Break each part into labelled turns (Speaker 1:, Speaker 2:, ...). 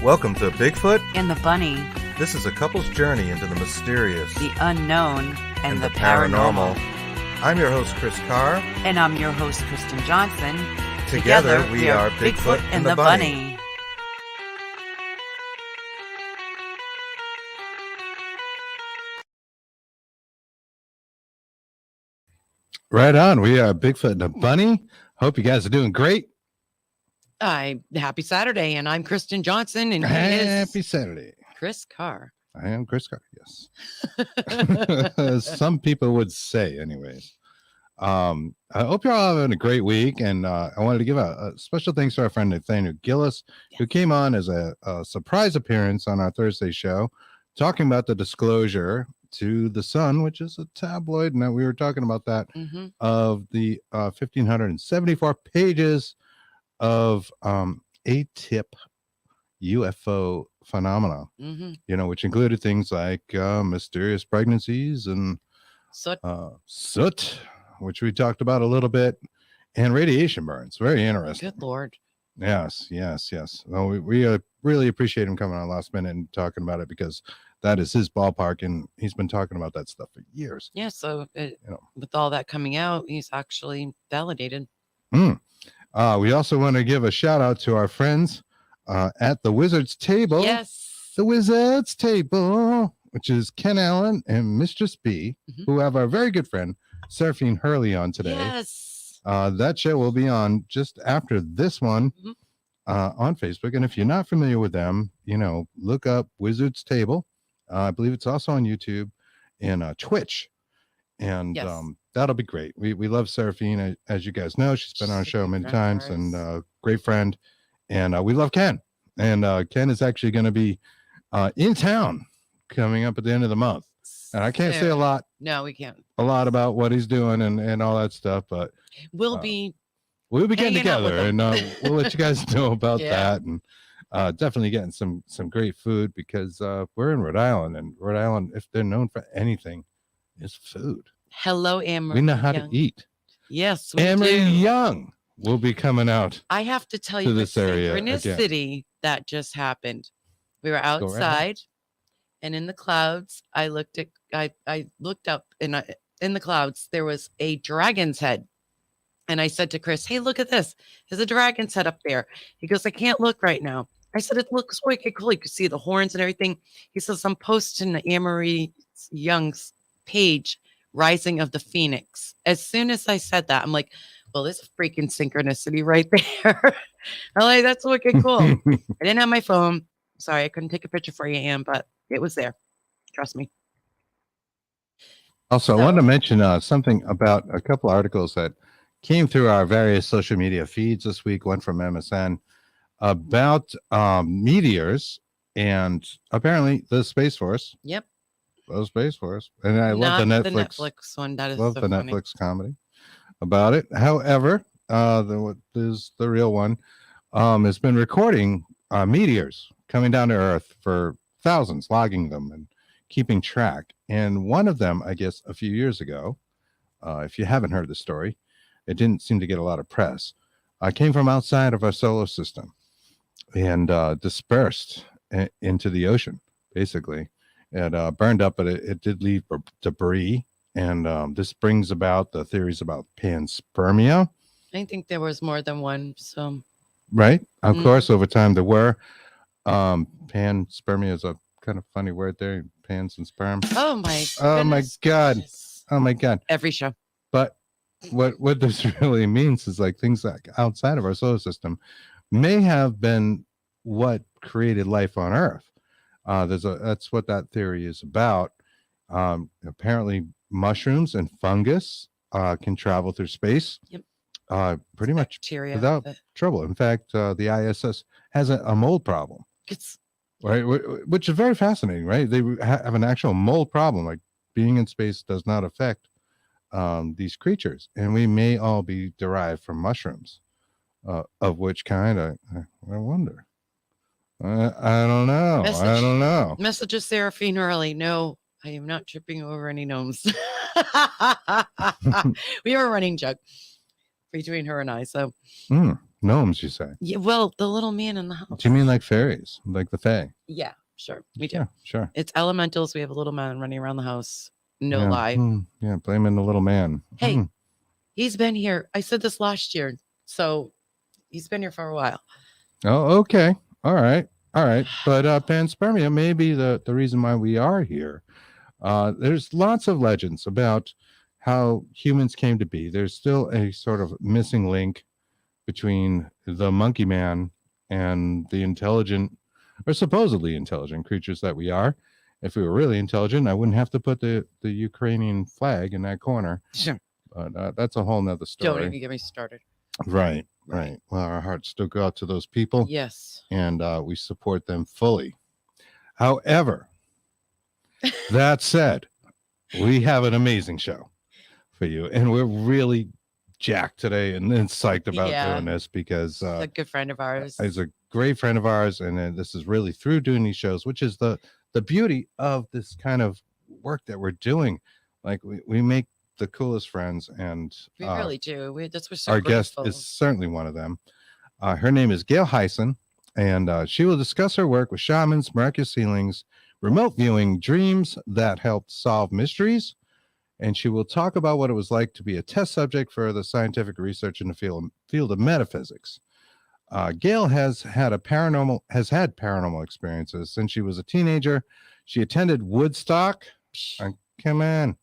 Speaker 1: Welcome to Bigfoot
Speaker 2: and the Bunny.
Speaker 1: This is a couple's journey into the mysterious,
Speaker 2: the unknown, and the paranormal.
Speaker 1: I'm your host, Chris Carr.
Speaker 2: And I'm your host, Kristen Johnson.
Speaker 1: Together we are Bigfoot and the Bunny.
Speaker 3: Right on. We are Bigfoot and the Bunny. Hope you guys are doing great.
Speaker 4: Happy Saturday, and I'm Kristen Johnson, and
Speaker 3: happy Saturday.
Speaker 4: Chris Carr.
Speaker 3: I am Chris Carr, yes. Some people would say, anyways. I hope you're all having a great week, and I wanted to give a special thanks to our friend Nathaniel Gillis, who came on as a surprise appearance on our Thursday show, talking about the disclosure to the Sun, which is a tabloid, and we were talking about that, of the 1,574 pages of ATIP UFO phenomena, which included things like mysterious pregnancies and soot, which we talked about a little bit, and radiation burns. Very interesting.
Speaker 4: Good Lord.
Speaker 3: Yes. Well, we really appreciate him coming on last minute and talking about it, because that is his ballpark, and he's been talking about that stuff for years.
Speaker 4: Yeah, so with all that coming out, he's actually validated.
Speaker 3: We also want to give a shout out to our friends at the Wizard's Table.
Speaker 4: Yes.
Speaker 3: The Wizard's Table, which is Ken Allen and Mistress B, who have our very good friend, Seraphine Hurley, on today.
Speaker 4: Yes.
Speaker 3: That show will be on just after this one on Facebook. And if you're not familiar with them, look up Wizard's Table. I believe it's also on YouTube and Twitch. And that'll be great. We love Seraphine, as you guys know. She's been on our show many times, and great friend. And we love Ken. And Ken is actually going to be in town coming up at the end of the month. And I can't say a lot.
Speaker 4: No, we can't.
Speaker 3: A lot about what he's doing and all that stuff, but we'll be getting together, and we'll let you guys know about that. And definitely getting some great food, because we're in Rhode Island, and Rhode Island, if they're known for anything, is food.
Speaker 4: Hello, Amory.
Speaker 3: We know how to eat.
Speaker 4: Yes, we
Speaker 3: Amory
Speaker 4: do.
Speaker 3: Young will be coming out.
Speaker 4: I have to tell you
Speaker 3: this area
Speaker 4: synchronicity that just happened. We were outside, and in the clouds, I looked up, and in the clouds there was a dragon's head. And I said to Chris, "Hey, look at this. There's a dragon's head up there." He goes, "I can't look right now." I said, "It looks wicked cool. You can see the horns and everything." He says, "I'm posting Amory Young's page, Rising of the Phoenix." As soon as I said that, I'm like, well, this is freaking synchronicity right there. I'm like, that's wicked cool. I didn't have my phone. Sorry, I couldn't take a picture for you, Ann, but it was there. Trust me.
Speaker 3: Also, I wanted to mention something about a couple articles that came through our various social media feeds this week. One from MSN about meteors and apparently the Space Force.
Speaker 4: Yep.
Speaker 3: The Space Force. And I love the
Speaker 4: Netflix one. That is
Speaker 3: love
Speaker 4: so
Speaker 3: the
Speaker 4: funny.
Speaker 3: Netflix comedy about it. However, the real one has been recording meteors coming down to Earth for thousands, logging them and keeping track. And one of them, I guess, a few years ago, if you haven't heard the story, it didn't seem to get a lot of press. Came from outside of our solar system and dispersed into the ocean, basically. It burned up, but it did leave debris. And this brings about the theories about panspermia.
Speaker 4: I think there was more than one. So,
Speaker 3: right. Of course, over time there were. Panspermia is a kind of funny word there. Pans and sperm.
Speaker 4: Oh my
Speaker 3: God. Oh my God.
Speaker 4: Every show.
Speaker 3: But what this really means is like things like outside of our solar system may have been what created life on Earth. That's what that theory is about. Apparently mushrooms and fungus can travel through space.
Speaker 4: Yep.
Speaker 3: Pretty much
Speaker 4: bacteria
Speaker 3: without trouble. In fact, the ISS has a mold problem. Right, which is very fascinating, right? They have an actual mold problem. Like being in space does not affect these creatures, and we may all be derived from mushrooms. Of which kind? I wonder. I don't know. I don't know.
Speaker 4: Message of Seraphine Early. No, I am not tripping over any gnomes. We have a running joke between her and I. So
Speaker 3: Gnomes, you say?
Speaker 4: Yeah, well, the little man in the house.
Speaker 3: Do you mean like fairies, like the fae?
Speaker 4: Yeah, sure. We do.
Speaker 3: Yeah, sure.
Speaker 4: It's elementals. We have a little man running around the house. No
Speaker 3: Yeah,
Speaker 4: lie.
Speaker 3: Yeah, blaming the little man.
Speaker 4: Hey, he's been here. I said this last year. So he's been here for a while.
Speaker 3: Oh, okay. All right. But panspermia may be the reason why we are here. There's lots of legends about how humans came to be. There's still a sort of missing link between the monkey man and the intelligent, or supposedly intelligent creatures that we are. If we were really intelligent, I wouldn't have to put the Ukrainian flag in that corner.
Speaker 4: Sure.
Speaker 3: But that's a whole nother story.
Speaker 4: Don't even get me started.
Speaker 3: Right. Well, our hearts still go out to those people.
Speaker 4: Yes.
Speaker 3: And we support them fully. However, that said, we have an amazing show for you. And we're really jacked today and psyched about doing this because
Speaker 4: a good friend of ours.
Speaker 3: He's a great friend of ours. And this is really through doing these shows, which is the beauty of this kind of work that we're doing. Like we make the coolest friends, and
Speaker 4: we really do. We're so
Speaker 3: our
Speaker 4: grateful.
Speaker 3: guest is certainly one of them. Her name is Gail Hayssen, and she will discuss her work with shamans, miraculous healings, remote viewing, dreams that helped solve mysteries, and she will talk about what it was like to be a test subject for the scientific research in the field of metaphysics. Gail has had paranormal experiences since she was a teenager. She attended Woodstock. Come on.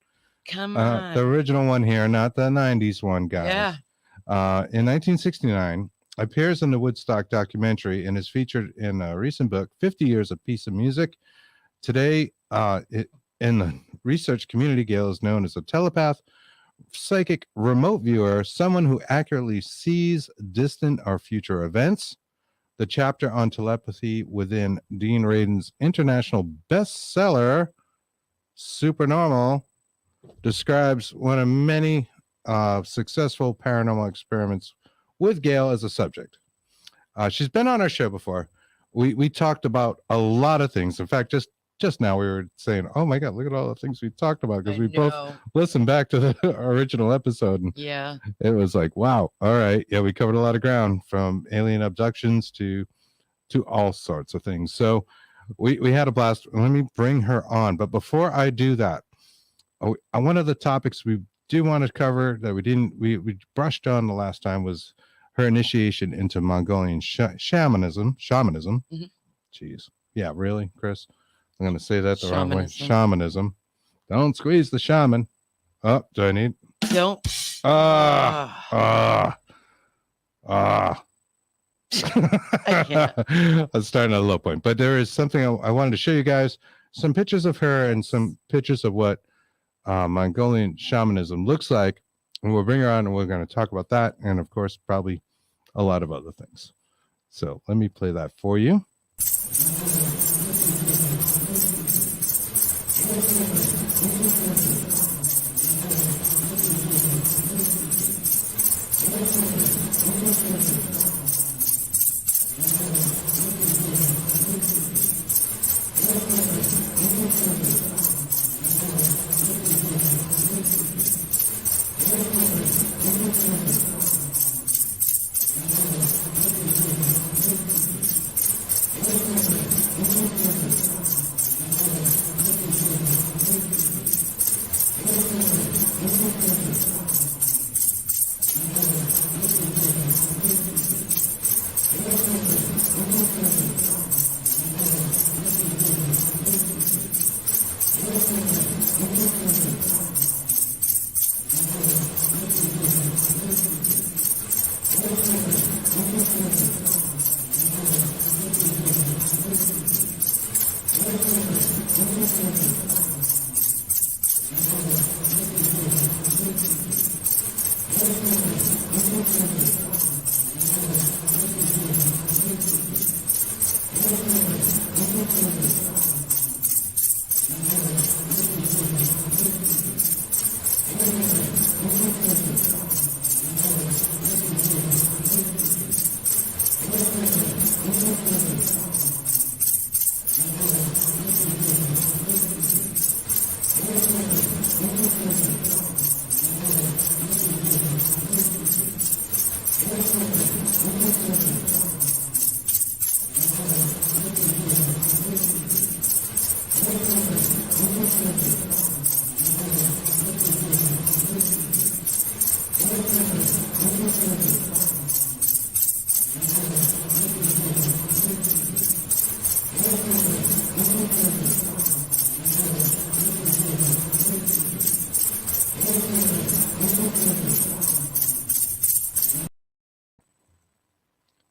Speaker 3: The original one here, not the 90s one, guys.
Speaker 4: Yeah.
Speaker 3: In 1969, appears in the Woodstock documentary and is featured in a recent book, 50 Years of Peace and Music. Today, in the research community, Gail is known as a telepath, psychic, remote viewer, someone who accurately sees distant or future events. The chapter on telepathy within Dean Radin's international bestseller, Supernormal, describes one of many successful paranormal experiments with Gail as a subject. She's been on our show before. We talked about a lot of things. In fact, just now we were saying, oh my God, look at all the things we talked about, because we both listened back to the original episode. And it was like, wow. All right. Yeah, we covered a lot of ground, from alien abductions to all sorts of things. So we had a blast. Let me bring her on. But before I do that, one of the topics we do want to cover that we brushed on the last time was her initiation into Mongolian shamanism. Mm-hmm. Jeez. Yeah, really, Chris? I'm going to say that the wrong way. Shamanism. Don't squeeze the shaman. Oh, do I need?
Speaker 4: Don't.
Speaker 3: I can't. I was starting at a low point, but there is something I wanted to show you guys. Some pictures of her and some pictures of what Mongolian shamanism looks like, and we'll bring her on and we're going to talk about that, and of course probably a lot of other things. So let me play that for you.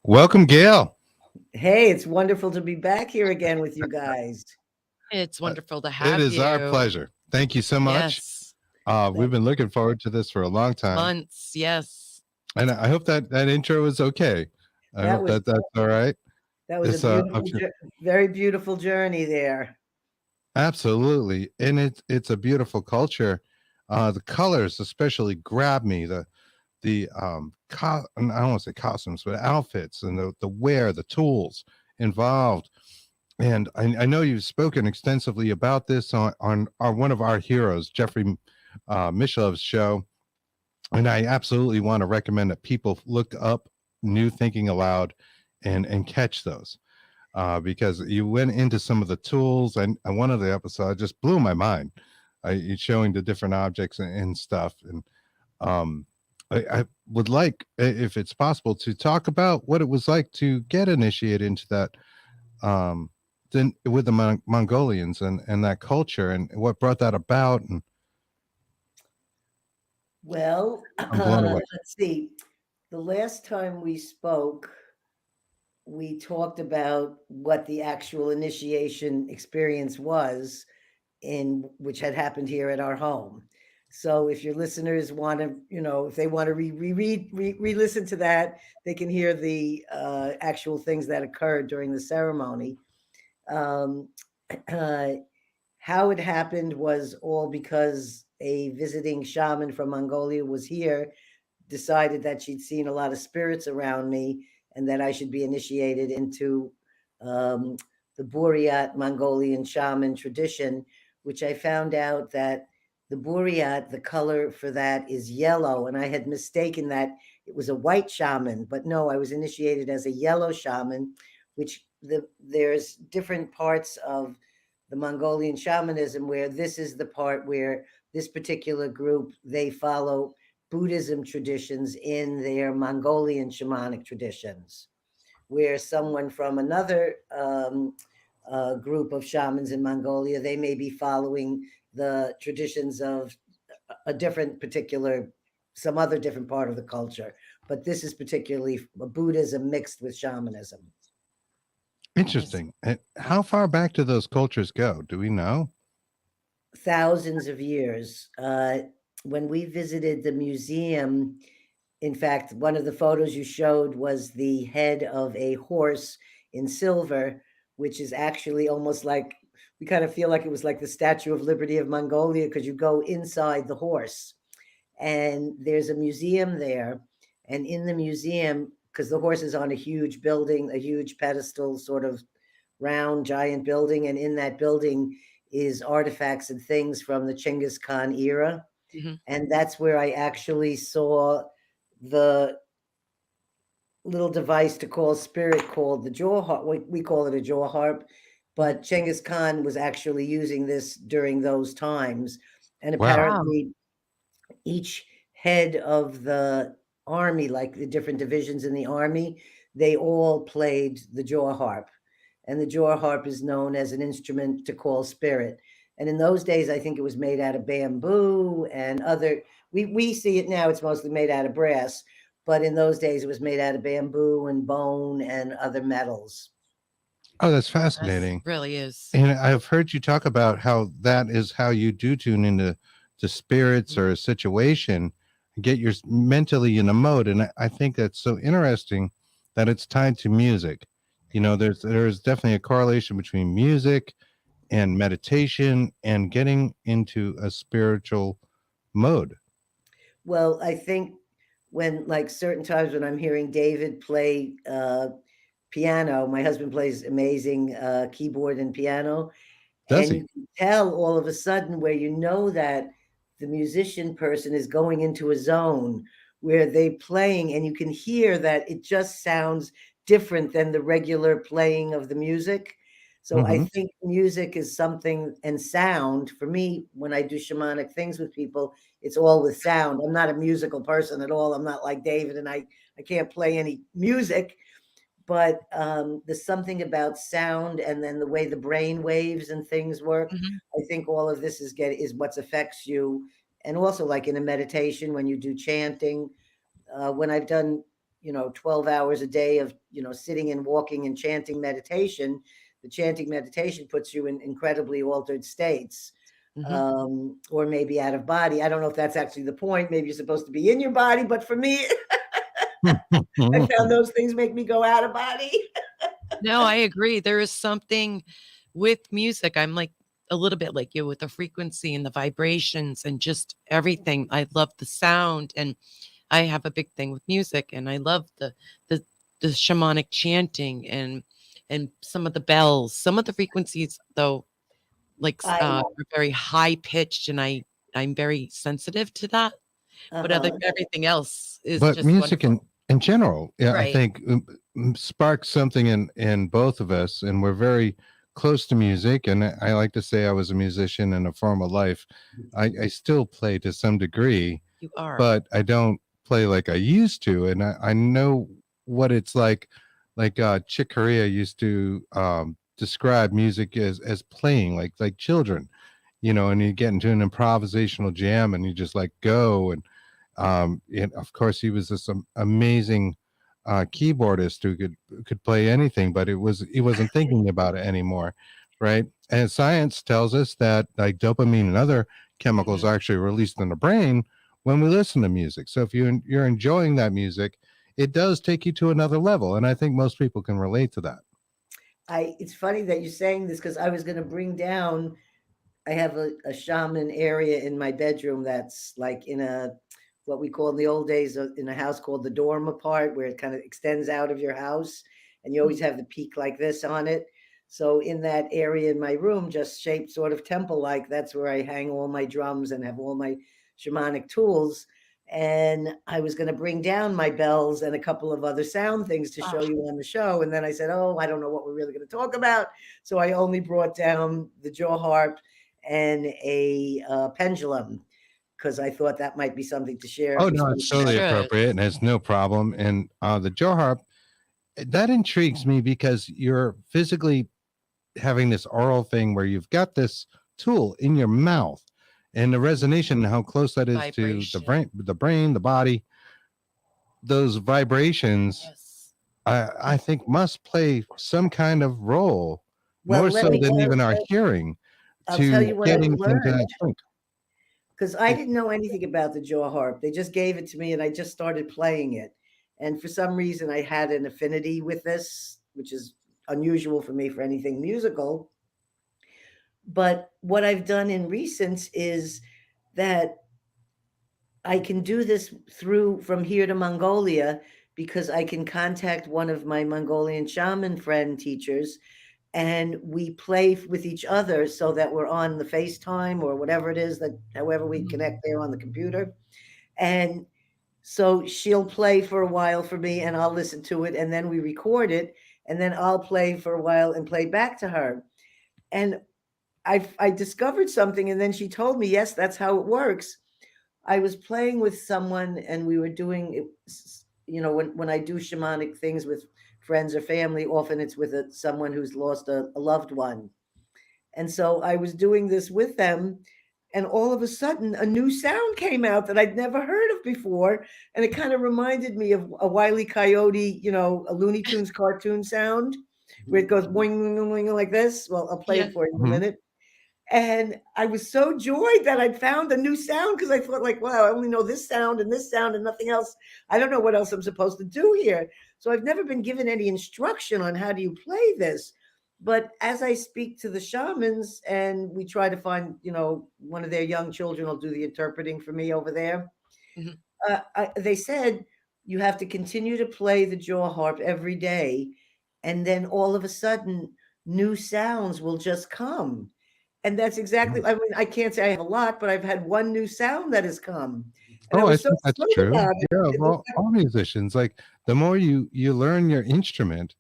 Speaker 3: Welcome, Gail.
Speaker 1: Hey, it's wonderful to be back here again with you guys.
Speaker 4: It's wonderful to have
Speaker 3: you. It is
Speaker 4: you.
Speaker 3: our pleasure. Thank you so much.
Speaker 4: Yes.
Speaker 3: We've been looking forward to this for a long time.
Speaker 4: Months, yes.
Speaker 3: And I hope that intro is okay. I hope that's all right.
Speaker 1: That was a very beautiful journey there.
Speaker 3: Absolutely. And it's a beautiful culture. The colors especially grab me. I don't want to say costumes, but outfits and the wear, the tools involved. And I know you've spoken extensively about this on one of our heroes, Jeffrey Mishalov's show. And I absolutely want to recommend that people look up New Thinking Aloud and catch those. Because you went into some of the tools, and one of the episodes just blew my mind. Showing the different objects and stuff. And I would like, if it's possible, to talk about what it was like to get initiated into that then with the Mongolians and that culture and what brought that about. And
Speaker 1: well, let's see. The last time we spoke, we talked about what the actual initiation experience was, which had happened here at our home. So if your listeners want to, if they want to re-listen to that, they can hear the actual things that occurred during the ceremony. How it happened was all because a visiting shaman from Mongolia was here, decided that she'd seen a lot of spirits around me, and that I should be initiated into the Buriat Mongolian shaman tradition, which I found out that the Buriat, the color for that is yellow. And I had mistaken that it was a white shaman, but no, I was initiated as a yellow shaman, which there's different parts of the Mongolian shamanism where this is the part where this particular group, they follow Buddhism traditions in their Mongolian shamanic traditions, where someone from another group of shamans in Mongolia, they may be following the traditions of some other different part of the culture. But this is particularly Buddhism mixed with shamanism.
Speaker 3: Interesting. And how far back do those cultures go? Do we know?
Speaker 1: Thousands of years. When we visited the museum, in fact, one of the photos you showed was the head of a horse in silver, which is actually almost like, we kind of feel like it was like the Statue of Liberty of Mongolia, because you go inside the horse. And there's a museum there. And in the museum, because the horse is on a huge building, a huge pedestal, sort of round, giant building. And in that building is artifacts and things from the Genghis Khan era. Mm-hmm. And that's where I actually saw the little device to call spirit called the jaw harp. We call it a jaw harp, but Genghis Khan was actually using this during those times. And apparently each head of the army, like the different divisions in the army, they all played the jaw harp. And the jaw harp is known as an instrument to call spirit. And in those days, I think it was made out of bamboo and we see it now, it's mostly made out of brass. But in those days, it was made out of bamboo and bone and other metals.
Speaker 3: Oh, that's fascinating.
Speaker 4: That really is.
Speaker 3: And I've heard you talk about how that is how you do tune into spirits or a situation, get your mentally in a mode. And I think that's so interesting that it's tied to music. There's definitely a correlation between music and meditation and getting into a spiritual mode.
Speaker 1: Well, I think when, like, certain times when I'm hearing David play piano, my husband plays amazing keyboard and piano.
Speaker 3: Does he?
Speaker 1: You can tell all of a sudden where that the musician person is going into a zone where they playing and you can hear that it just sounds different than the regular playing of the music. So I think music is something, and sound for me, when I do shamanic things with people, it's all with sound. I'm not a musical person at all. I'm not like David, and I can't play any music, but there's something about sound, and then the way the brain waves and things work. I think all of this is what affects you. And also, like in a meditation, when you do chanting, when I've done 12 hours a day of sitting and walking and chanting meditation, the chanting meditation puts you in incredibly altered states, or maybe out of body. I don't know if that's actually the point. Maybe you're supposed to be in your body, but for me, I found those things make me go out of body.
Speaker 4: No, I agree. There is something with music. I'm like a little bit like you with the frequency and the vibrations and just everything. I love the sound, and I have a big thing with music, and I love the shamanic chanting and some of the bells. Some of the frequencies, though, like are very high pitched, and I'm very sensitive to that. But everything else is just
Speaker 3: music
Speaker 4: wonderful.
Speaker 3: in general, yeah,
Speaker 4: Right.
Speaker 3: I think sparks something in both of us, and we're very close to music. And I like to say I was a musician in a former life. I still play to some degree,
Speaker 4: You are.
Speaker 3: but I don't play like I used to. And I know what it's like Chick Corea used to describe music as playing like children, and you get into an improvisational jam and you just like go. And of course he was this amazing keyboardist who could play anything, but he wasn't thinking about it anymore, right? And science tells us that like dopamine and other chemicals are actually released in the brain when we listen to music. So if you're enjoying that music, it does take you to another level, and I think most people can relate to that.
Speaker 1: It's funny that you're saying this, because I was going to bring down, I have a shaman area in my bedroom that's like in what we call in the old days in a house called the dormer part, where it kind of extends out of your house, and you always have the peak like this on it. So in that area in my room, just shaped sort of temple-like, that's where I hang all my drums and have all my shamanic tools. And I was going to bring down my bells and a couple of other sound things to show you on the show. And then I said, oh, I don't know what we're really going to talk about. So I only brought down the jaw harp and a pendulum, because I thought that might be something to share.
Speaker 3: Oh, no, it's totally appropriate, and it's no problem. And the jaw harp, that intrigues me because you're physically having this oral thing where you've got this tool in your mouth, and the resonation and how close that is
Speaker 4: Vibration.
Speaker 3: to the brain, the body. Those vibrations, I think, must play some kind of role, more so than even our hearing,
Speaker 1: I'll tell you what I
Speaker 3: getting into
Speaker 1: learned,
Speaker 3: that sync.
Speaker 1: because I didn't know anything about the jaw harp. They just gave it to me, and I just started playing it. And for some reason, I had an affinity with this, which is unusual for me for anything musical. But what I've done in recent is that I can do this from here to Mongolia, because I can contact one of my Mongolian shaman friend teachers, and we play with each other so that we're on the FaceTime or whatever it is, that however we connect there on the computer. And so she'll play for a while for me, and I'll listen to it, and then we record it, and then I'll play for a while and play back to her. And I discovered something, and then she told me, yes, that's how it works. I was playing with someone, and we were doing it, when I do shamanic things with friends or family, often it's with someone who's lost a loved one. And so I was doing this with them, and all of a sudden a new sound came out that I'd never heard of before. And it kind of reminded me of a Wile E. Coyote, a Looney Tunes cartoon sound, where it goes boing, boing, boing, like this. Well, I'll play it for you in a minute. And I was so joyed that I'd found a new sound, because I thought, like, wow, I only know this sound and nothing else. I don't know what else I'm supposed to do here. So I've never been given any instruction on how do you play this. But as I speak to the shamans, and we try to find, one of their young children will do the interpreting for me over there. They said you have to continue to play the jaw harp every day, and then all of a sudden new sounds will just come. And that's exactly, I mean, I can't say I have a lot, but I've had one new sound that has come. And I
Speaker 3: Oh, I
Speaker 1: was so
Speaker 3: think that's
Speaker 1: sweet
Speaker 3: true.
Speaker 1: about it.
Speaker 3: Yeah,
Speaker 1: It
Speaker 3: well,
Speaker 1: looked like-
Speaker 3: all musicians, like the more you learn your instrument,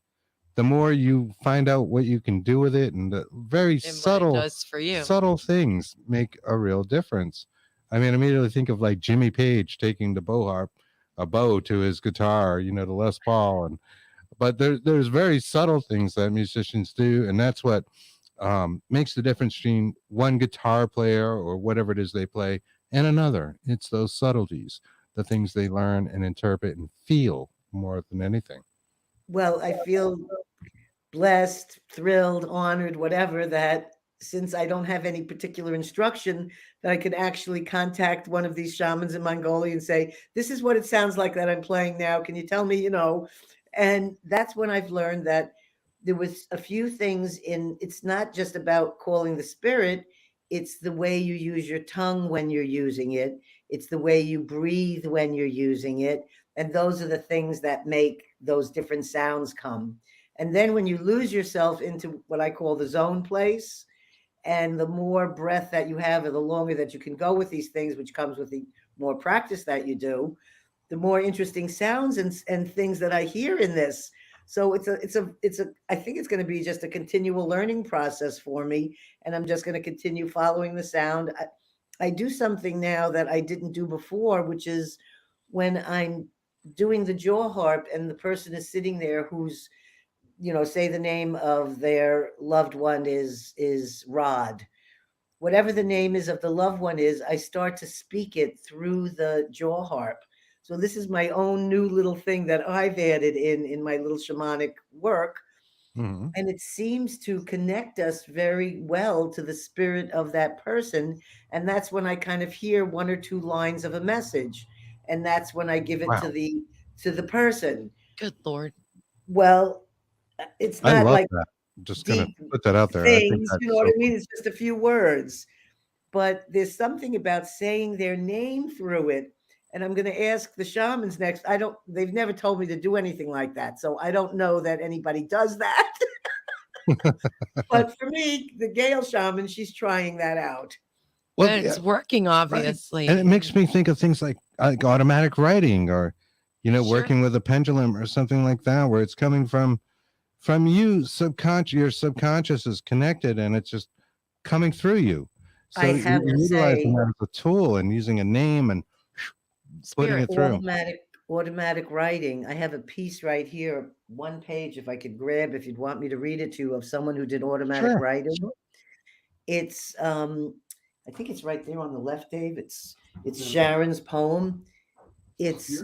Speaker 3: the more you find out what you can do with it, and the very
Speaker 4: And what it
Speaker 3: subtle
Speaker 4: does for you.
Speaker 3: subtle things make a real difference. I mean, I immediately think of like Jimmy Page taking the a bow to his guitar, the Les Paul, but there's very subtle things that musicians do, and that's what makes the difference between one guitar player or whatever it is they play and another. It's those subtleties, the things they learn and interpret and feel more than anything.
Speaker 1: Well, I feel blessed, thrilled, honored, whatever, that since I don't have any particular instruction, that I could actually contact one of these shamans in Mongolia and say, this is what it sounds like that I'm playing now. Can you tell me, And that's when I've learned that there was a few things it's not just about calling the spirit, it's the way you use your tongue when you're using it. It's the way you breathe when you're using it. And those are the things that make those different sounds come. And then when you lose yourself into what I call the zone place, and the more breath that you have, or the longer that you can go with these things, which comes with the more practice that you do, the more interesting sounds and things that I hear in this. So I think it's going to be just a continual learning process for me. And I'm just going to continue following the sound. I do something now that I didn't do before, which is when I'm doing the jaw harp and the person is sitting there who's, say the name of their loved one is Rod. Whatever the name is of the loved one is, I start to speak it through the jaw harp. So this is my own new little thing that I've added in my little shamanic work.
Speaker 3: Mm-hmm.
Speaker 1: And it seems to connect us very well to the spirit of that person. And that's when I kind of hear one or two lines of a message. And that's when I give it
Speaker 3: Wow.
Speaker 1: to the person.
Speaker 4: Good Lord.
Speaker 1: Well, it's
Speaker 3: I
Speaker 1: not
Speaker 3: love
Speaker 1: like
Speaker 3: that. Just gonna
Speaker 1: deep
Speaker 3: put that out there. I think
Speaker 1: things,
Speaker 3: that's
Speaker 1: you know
Speaker 3: so
Speaker 1: what I mean? It's just a few words. But there's something about saying their name through it. And I'm going to ask the shamans next. They've never told me to do anything like that. So I don't know that anybody does that. But for me, the Gail shaman, she's trying that out.
Speaker 3: Well,
Speaker 4: And it's working,
Speaker 3: right.
Speaker 4: obviously.
Speaker 3: And it makes me think of things like automatic writing, or
Speaker 4: Sure.
Speaker 3: working with a pendulum or something like that, where it's coming from you, subconscious. Your subconscious is connected, and it's just coming through you. So
Speaker 1: I have
Speaker 3: you're
Speaker 1: to
Speaker 3: utilizing
Speaker 1: say,
Speaker 3: that as a tool and using a name and putting
Speaker 4: Spirit.
Speaker 3: it through.
Speaker 1: automatic writing. I have a piece right here, one page, if I could grab, if you'd want me to read it to you, of someone who did automatic
Speaker 3: Sure.
Speaker 1: writing. It's I think it's right there on the left, Dave. It's Sharon's poem. It's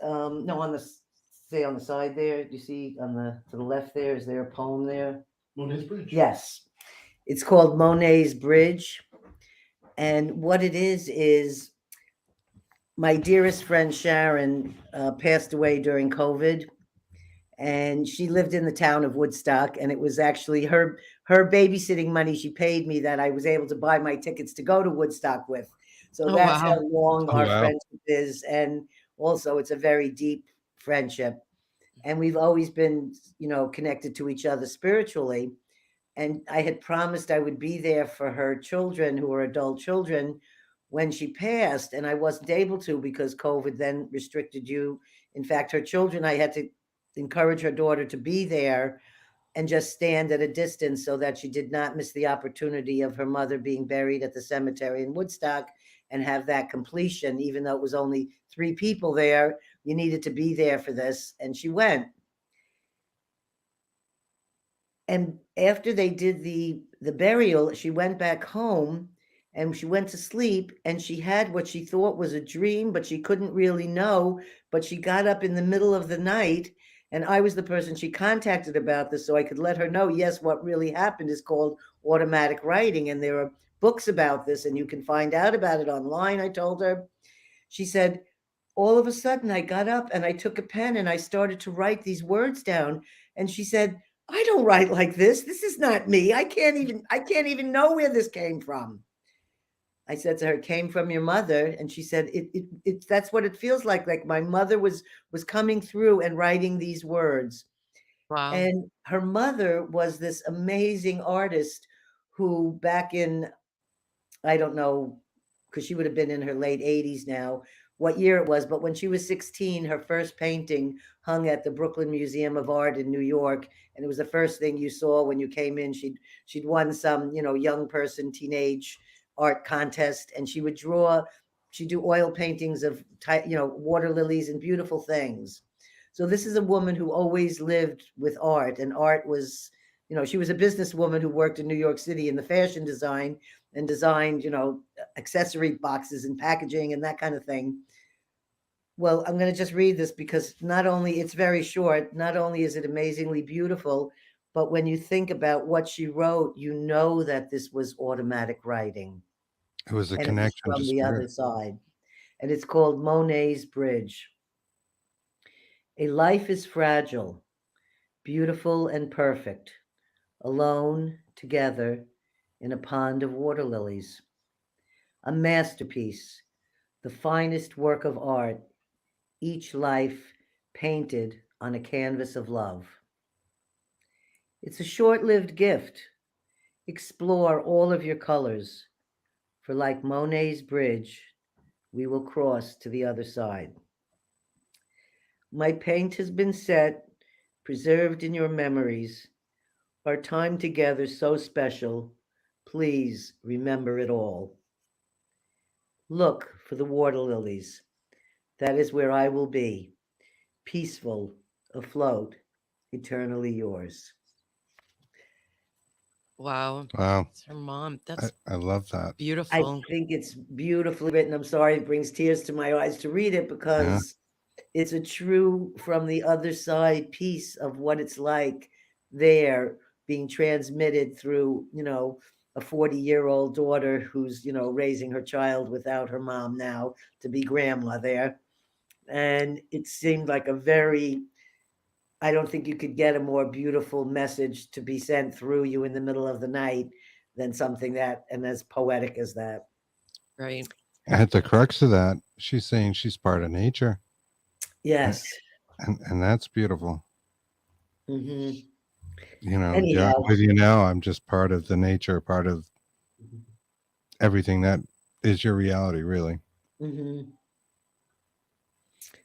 Speaker 1: no, on the say on the side there. Do you see to the left there? Is there a poem there?
Speaker 5: Monet's Bridge.
Speaker 1: Yes. It's called Monet's Bridge. And what it is my dearest friend Sharon passed away during COVID. And she lived in the town of Woodstock, and it was actually her babysitting money she paid me that I was able to buy my tickets to go to Woodstock with. So
Speaker 4: Oh,
Speaker 1: that's
Speaker 4: wow.
Speaker 1: how long our
Speaker 3: wow.
Speaker 1: friendship is. And also it's a very deep friendship. And we've always been, connected to each other spiritually. And I had promised I would be there for her children, who are adult children, when she passed. And I wasn't able to because COVID then restricted you. In fact, her children, I had to encourage her daughter to be there and just stand at a distance so that she did not miss the opportunity of her mother being buried at the cemetery in Woodstock and have that completion. Even though it was only 3 people there, you needed to be there for this. And she went. And after they did the burial, she went back home and she went to sleep, and she had what she thought was a dream, but she couldn't really know. But she got up in the middle of the night, and I was the person she contacted about this, so I could let her know, yes, what really happened is called automatic writing, and there are books about this, and you can find out about it online, I told her. She said, all of a sudden I got up and I took a pen and I started to write these words down. And she said, I don't write like this. This is not me. I can't even know where this came from. I said to her, it came from your mother. And she said, it that's what it feels like. Like my mother was coming through and writing these words.
Speaker 4: Wow.
Speaker 1: And her mother was this amazing artist who back in, I don't know, because she would have been in her late 80s now, what year it was, but when she was 16, her first painting hung at the Brooklyn Museum of Art in New York, and it was the first thing you saw when you came in. She'd won some, young person, teenage art contest, and she'd do oil paintings of, water lilies and beautiful things. So this is a woman who always lived with art, and art was, she was a businesswoman who worked in New York City in the fashion design and designed, accessory boxes and packaging and that kind of thing. Well, I'm going to just read this because not only it's very short, not only is it amazingly beautiful, but when you think about what she wrote, you know that this was automatic writing.
Speaker 3: It was a
Speaker 1: And it was
Speaker 3: connection to
Speaker 1: from the other
Speaker 3: spirit.
Speaker 1: side. And it's called Monet's Bridge. A life is fragile, beautiful and perfect, alone, together, in a pond of water lilies. A masterpiece, the finest work of art, each life painted on a canvas of love. It's a short-lived gift. Explore all of your colors, for like Monet's bridge, we will cross to the other side. My paint has been set, preserved in your memories. Our time together so special. Please remember it all. Look for the water lilies. That is where I will be, peaceful, afloat, eternally yours.
Speaker 4: Wow.
Speaker 3: Wow.
Speaker 4: It's her mom. That's
Speaker 3: I love that.
Speaker 1: I
Speaker 4: beautiful.
Speaker 1: think it's beautifully written. I'm sorry it brings tears to my eyes to read it because it's a true from the other side piece of what it's like there being transmitted through, a 40-year-old daughter who's, raising her child without her mom now to be grandma there. And it seemed like I don't think you could get a more beautiful message to be sent through you in the middle of the night than something that, and as poetic as that.
Speaker 4: Right.
Speaker 3: At the crux of that, she's saying she's part of nature.
Speaker 1: Yes.
Speaker 3: And that's beautiful.
Speaker 1: Mm-hmm.
Speaker 3: Yeah,
Speaker 1: Anyhow.
Speaker 3: with you now, I'm just part of the nature, part of everything that is your reality, really.
Speaker 1: Mm-hmm.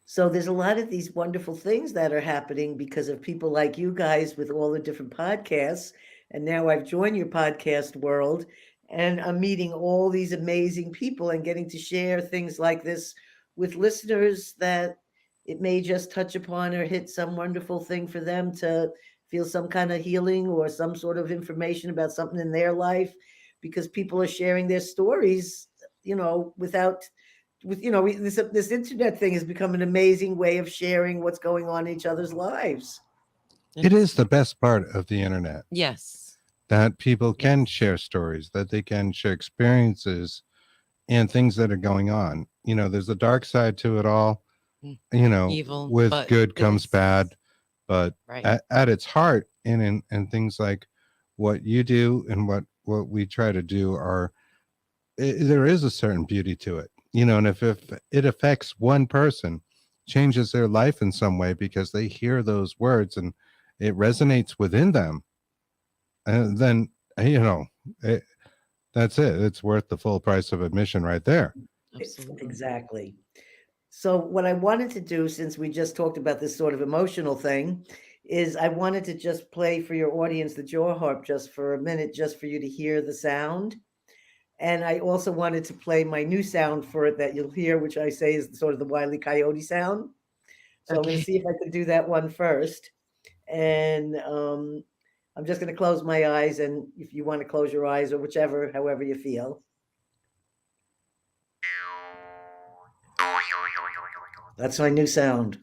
Speaker 1: So there's a lot of these wonderful things that are happening because of people like you guys with all the different podcasts. And now I've joined your podcast world and I'm meeting all these amazing people and getting to share things like this with listeners that it may just touch upon or hit some wonderful thing for them to feel some kind of healing or some sort of information about something in their life because people are sharing their stories, without this internet thing has become an amazing way of sharing what's going on in each other's lives.
Speaker 3: It is the best part of the internet.
Speaker 4: Yes.
Speaker 3: That people can share stories, that they can share experiences and things that are going on. There's a dark side to it all.
Speaker 4: Evil,
Speaker 3: with
Speaker 4: but
Speaker 3: good comes bad. But
Speaker 4: right.
Speaker 3: at its heart, and things like what you do and what we try to do there is a certain beauty to it. And if it affects one person, changes their life in some way because they hear those words and it resonates within them, and then that's it. It's worth the full price of admission right there.
Speaker 4: Absolutely.
Speaker 1: Exactly. So what I wanted to do, since we just talked about this sort of emotional thing, is I wanted to just play for your audience the jaw harp just for a minute, just for you to hear the sound. And I also wanted to play my new sound for it that you'll hear, which I say is sort of the Wile E. Coyote sound. So I'm going to see if I can do that one first. And I'm just going to close my eyes. And if you want to close your eyes or whichever, however you feel. That's my new sound.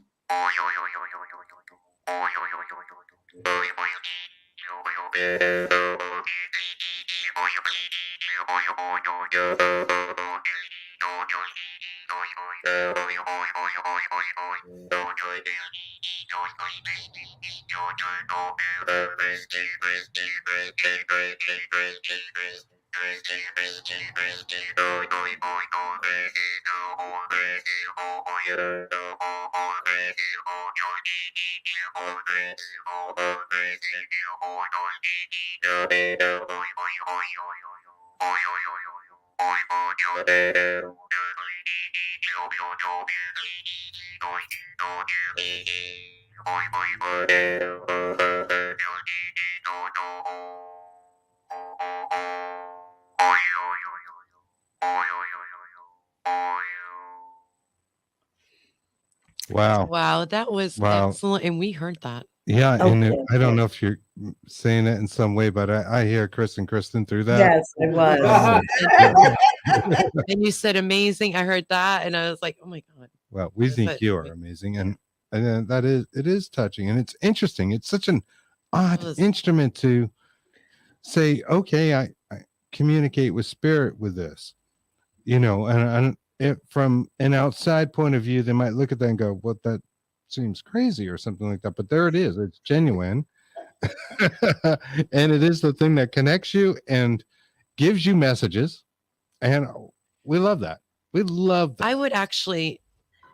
Speaker 3: Wow.
Speaker 4: Wow, that was
Speaker 3: Wow.
Speaker 4: excellent. And we heard that.
Speaker 3: Yeah, and
Speaker 1: Okay,
Speaker 3: I don't
Speaker 1: okay.
Speaker 3: know if you're saying it in some way, but I hear Chris and Kristen through that.
Speaker 1: Yes, I was.
Speaker 4: And you said amazing. I heard that, and I was like, oh my God.
Speaker 3: Well, we think you are amazing, and that it is touching, and it's interesting. It's such an odd instrument to say, okay, I communicate with spirit with this, and from an outside point of view, they might look at that and go, well, that seems crazy or something like that. But there it is. It's genuine. And it is the thing that connects you and gives you messages. And we love that. We love that.
Speaker 4: I would actually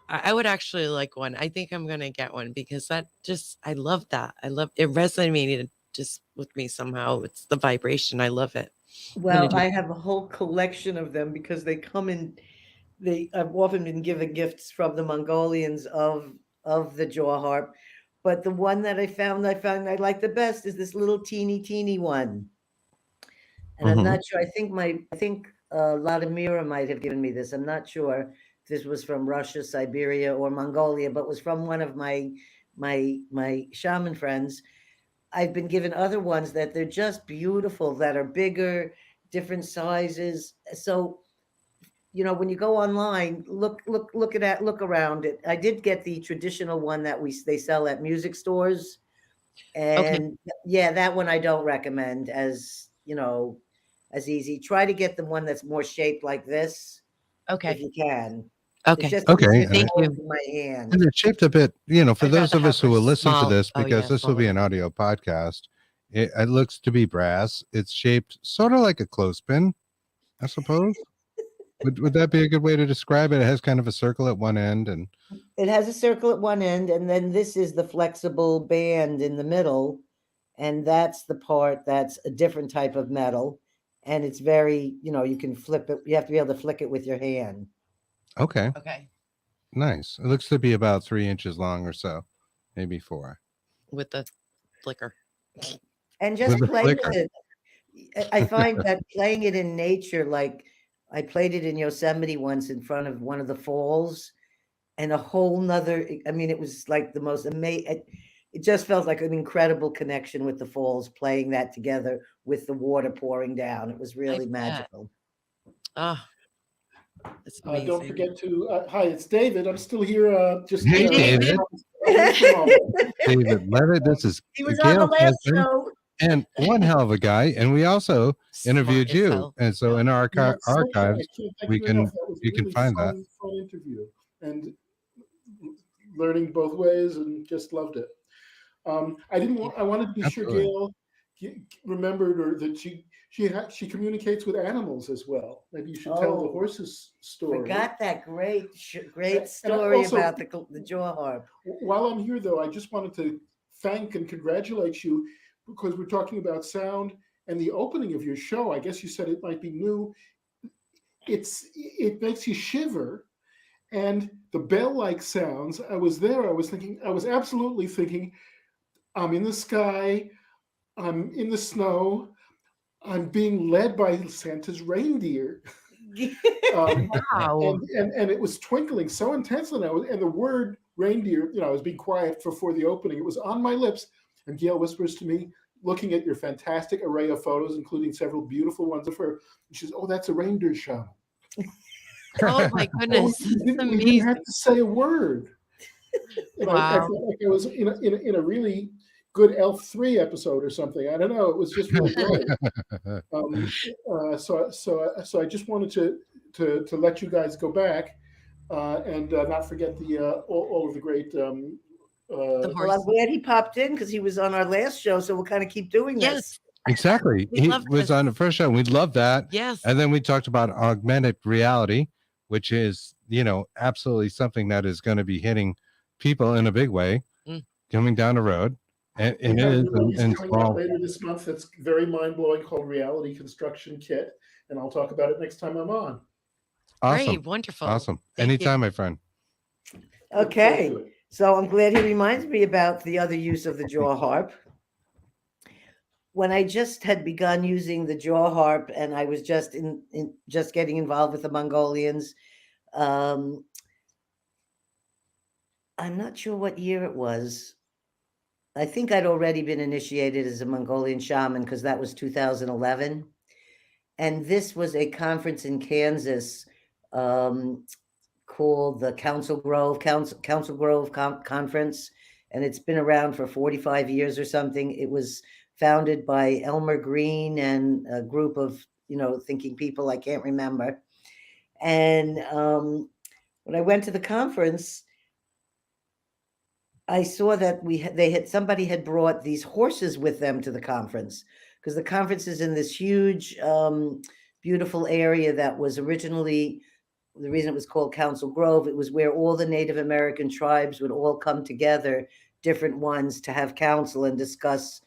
Speaker 4: like one. I think I'm going to get one because I love that. I love it. Resonated just with me somehow. It's the vibration. I love it.
Speaker 5: Well, I have a whole collection of them because they come in. I've often been given gifts from the Mongolians of the jaw harp, but the one that I found I like the best is this little teeny one. And I'm not sure. I think Vladimira might have given me this. I'm not sure if this was from Russia, Siberia, or Mongolia, but was from one of my shaman friends. I've been given other ones that they're just beautiful, that are bigger, different sizes. So, when you go online, look around it. I did get the traditional one that they sell at music stores. And yeah, that one I don't recommend as easy. Try to get the one that's more shaped like this.
Speaker 4: Okay.
Speaker 5: If you can.
Speaker 4: Okay.
Speaker 3: Thank
Speaker 4: you.
Speaker 5: In my hand.
Speaker 3: And it's shaped a bit, for those of us who will listen to this, because this will be an audio podcast, it looks to be brass. It's shaped sort of like a clothespin, I suppose. Would that be a good way to describe it? It has kind of a circle at one end, and
Speaker 5: it has a circle at one end, and then this is the flexible band in the middle, and that's the part that's a different type of metal, and it's very, you can flip it. You have to be able to flick it with your hand.
Speaker 3: Okay. Nice. It looks to be about 3 inches long or so, maybe 4.
Speaker 4: With the flicker.
Speaker 5: And just play with it. I find that playing it in nature, like I played it in Yosemite once in front of one of the falls, and a whole nother, it was like the most amazing, it just felt like an incredible connection with the falls, playing that together with the water pouring down. It was really magical.
Speaker 4: It's amazing.
Speaker 6: Don't forget to, hi, it's David. I'm still here.
Speaker 3: Hey, David. David Levitt, this is
Speaker 5: he was on the last show.
Speaker 3: And one hell of a guy. And we also interviewed you. And so in our archives, you can find that.
Speaker 6: Fun interview and learning both ways, and just loved it. I wanted to be sure Gail remembered, or that she communicates with animals as well. Maybe you should tell the horses story.
Speaker 5: Forgot that great story also, about the jaw harp.
Speaker 6: While I'm here, though, I just wanted to thank and congratulate you, because we're talking about sound and the opening of your show. I guess you said it might be new. It makes you shiver, and the bell-like sounds. I was absolutely thinking, I'm in the sky, I'm in the snow, I'm being led by Santa's reindeer.
Speaker 4: Wow.
Speaker 6: And it was twinkling so intensely now, and the word reindeer, I was being quiet before the opening. It was on my lips. And Gail whispers to me, looking at your fantastic array of photos, including several beautiful ones of her, and she says, "Oh, that's a reindeer shaman."
Speaker 4: Oh my goodness!
Speaker 6: We didn't have to say a word. And
Speaker 4: wow!
Speaker 6: I felt like I was in a really good Elf 3 episode or something. I don't know. It was just really great. So I just wanted to let you guys go back and not forget all of the great.
Speaker 5: Well, I'm glad he popped in, because he was on our last show, so we'll kind of keep doing this.
Speaker 3: Exactly. He was on the first show. We love that.
Speaker 4: Yes.
Speaker 3: And then we talked about augmented reality, which is, absolutely something that is going to be hitting people in a big way coming down the road. And it is
Speaker 6: coming out later this month. That's very mind blowing, called Reality Construction Kit. and I'll talk about it next time I'm on.
Speaker 3: Awesome.
Speaker 4: Great, wonderful.
Speaker 3: Awesome.
Speaker 4: Thank you.
Speaker 3: Anytime, my friend.
Speaker 5: Okay.
Speaker 6: Look forward to it.
Speaker 5: So I'm glad he reminds me about the other use of the jaw harp. When I just had begun using the jaw harp and I was just just getting involved with the Mongolians, I'm not sure what year it was. I think I'd already been initiated as a Mongolian shaman because that was 2011. And this was a conference in Kansas called the Council Grove Conference. And it's been around for 45 years or something. It was founded by Elmer Green and a group of, thinking people I can't remember. And when I went to the conference, I saw that somebody had brought these horses with them to the conference because the conference is in this huge, beautiful area that was originally, the reason it was called Council Grove, it was where all the Native American tribes would all come together, different ones, to have council and discuss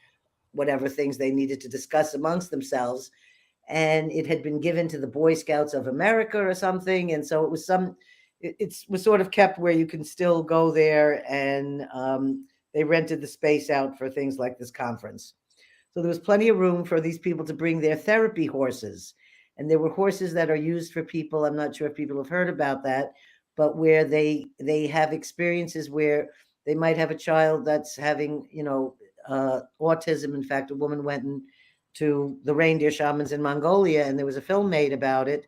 Speaker 5: whatever things they needed to discuss amongst themselves. And it had been given to the Boy Scouts of America or something. And so it was it was sort of kept where you can still go there, and they rented the space out for things like this conference. So there was plenty of room for these people to bring their therapy horses. And there were horses that are used for people, I'm not sure if people have heard about that, but where they have experiences where they might have a child that's having, autism. In fact, a woman went to the reindeer shamans in Mongolia, and there was a film made about it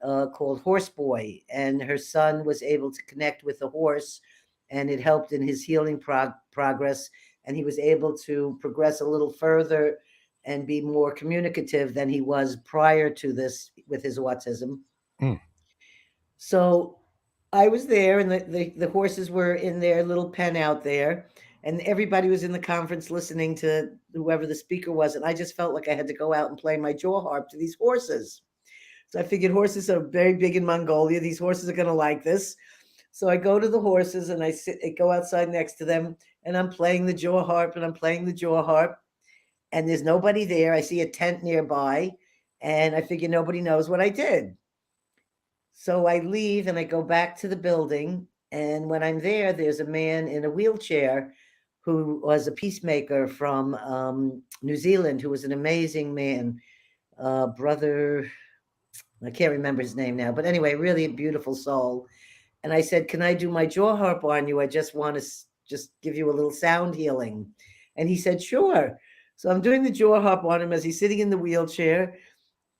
Speaker 5: called Horse Boy, and her son was able to connect with the horse, and it helped in his healing progress, and he was able to progress a little further and be more communicative than he was prior to this with his autism. So I was there, and the horses were in their little pen out there, and everybody was in the conference listening to whoever the speaker was, and I just felt like I had to go out and play my jaw harp to these horses. So I figured horses are very big in Mongolia. These horses are going to like this. So I go to the horses and I go outside next to them, and I'm playing the jaw harp, and there's nobody there. I see a tent nearby, and I figure nobody knows what I did. So I leave and I go back to the building. And when I'm there, there's a man in a wheelchair who was a peacemaker from New Zealand, who was an amazing man, brother. I can't remember his name now, but anyway, really a beautiful soul. And I said, can I do my jaw harp on you? I just want to just give you a little sound healing. And he said, sure. So I'm doing the jaw harp on him as he's sitting in the wheelchair.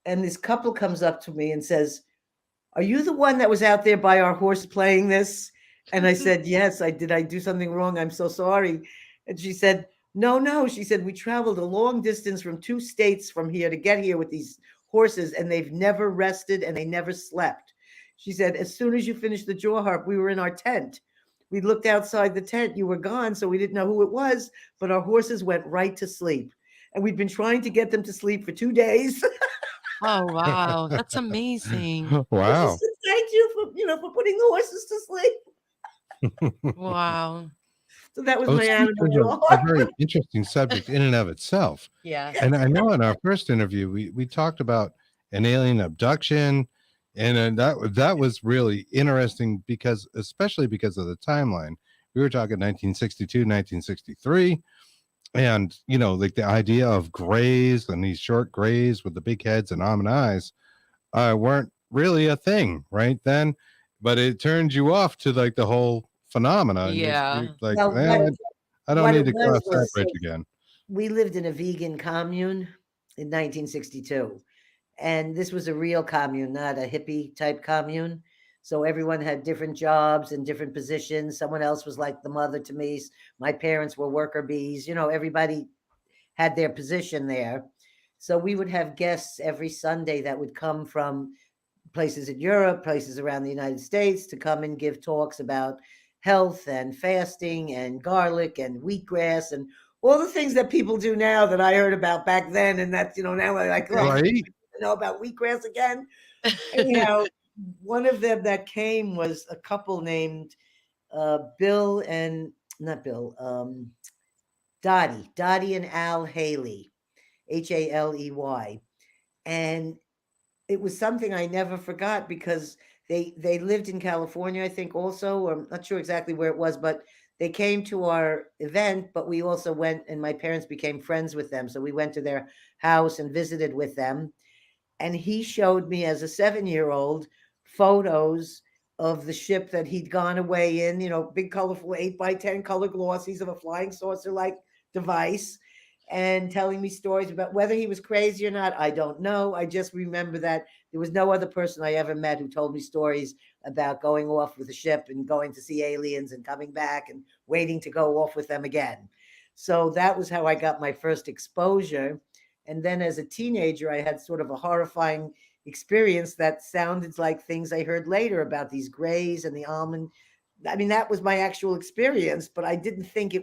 Speaker 5: And this couple comes up to me and says, are you the one that was out there by our horse playing this? And I said, yes, I did. I do something wrong? I'm so sorry. And she said, no. She said, we traveled a long distance from 2 states from here to get here with these horses, and they've never rested and they never slept. She said, as soon as you finished the jaw harp, we were in our tent. We looked outside the tent. You were gone, so we didn't know who it was, but our horses went right to sleep. And we've been trying to get them to sleep for 2 days.
Speaker 4: Oh, wow. That's amazing.
Speaker 3: Wow.
Speaker 5: Thank you for putting the horses to sleep.
Speaker 4: Wow.
Speaker 5: So that was
Speaker 3: Oh,
Speaker 5: my
Speaker 3: sleep
Speaker 5: animal
Speaker 3: is
Speaker 5: jaw
Speaker 3: a
Speaker 5: harp.
Speaker 3: very interesting subject in and of itself.
Speaker 4: Yeah.
Speaker 3: And I know in our first interview, we talked about an alien abduction, and that was really interesting especially because of the timeline. We were talking 1962, 1963. And, like the idea of grays and these short grays with the big heads and almond eyes weren't really a thing right then, but it turned you off to like the whole phenomena. And
Speaker 4: Yeah.
Speaker 3: you're like,
Speaker 5: Well,
Speaker 3: I don't
Speaker 5: what
Speaker 3: need
Speaker 5: it
Speaker 3: to cross that
Speaker 5: was
Speaker 3: bridge again.
Speaker 5: we lived in a vegan commune in 1962. And this was a real commune, not a hippie type commune. So everyone had different jobs and different positions. Someone else was like the mother to me. My parents were worker bees. Everybody had their position there. So we would have guests every Sunday that would come from places in Europe, places around the United States, to come and give talks about health and fasting and garlic and wheatgrass and all the things that people do now that I heard about back then. And that's, now I'm like, oh,
Speaker 3: Right.
Speaker 5: I know about wheatgrass again. Anyhow, one of them that came was a couple named Bill and not Bill, Dottie and Al Haley, Haley. And
Speaker 1: it was something I never forgot because they lived in California, I think also, or I'm not sure exactly where it was, but they came to our event, but we also went and my parents became friends with them. So we went to their house and visited with them. And he showed me as a 7-year-old photos of the ship that he'd gone away in, big colorful 8x10 color glossies of a flying saucer like device, and telling me stories about whether he was crazy or not. I don't know. I just remember that there was no other person I ever met who told me stories about going off with a ship and going to see aliens and coming back and waiting to go off with them again. So that was how I got my first exposure. And then as a teenager, I had sort of a horrifying experience that sounded like things I heard later about these grays and the almond. I mean, that was my actual experience, but I didn't think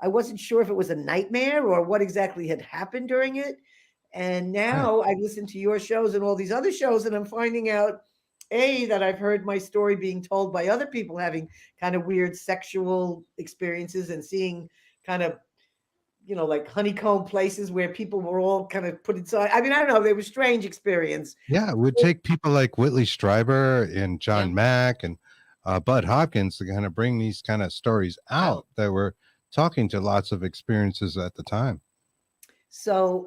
Speaker 1: I wasn't sure if it was a nightmare or what exactly had happened during it. And now I listen to your shows and all these other shows, and I'm finding out, that I've heard my story being told by other people having kind of weird sexual experiences and seeing kind of, like honeycomb places where people were all kind of put inside. I mean, I don't know. They were strange experience.
Speaker 3: Yeah, it would take people like Whitley Strieber and John Mack and Bud Hopkins to kind of bring these kind of stories out that were talking to lots of experiences at the time.
Speaker 1: So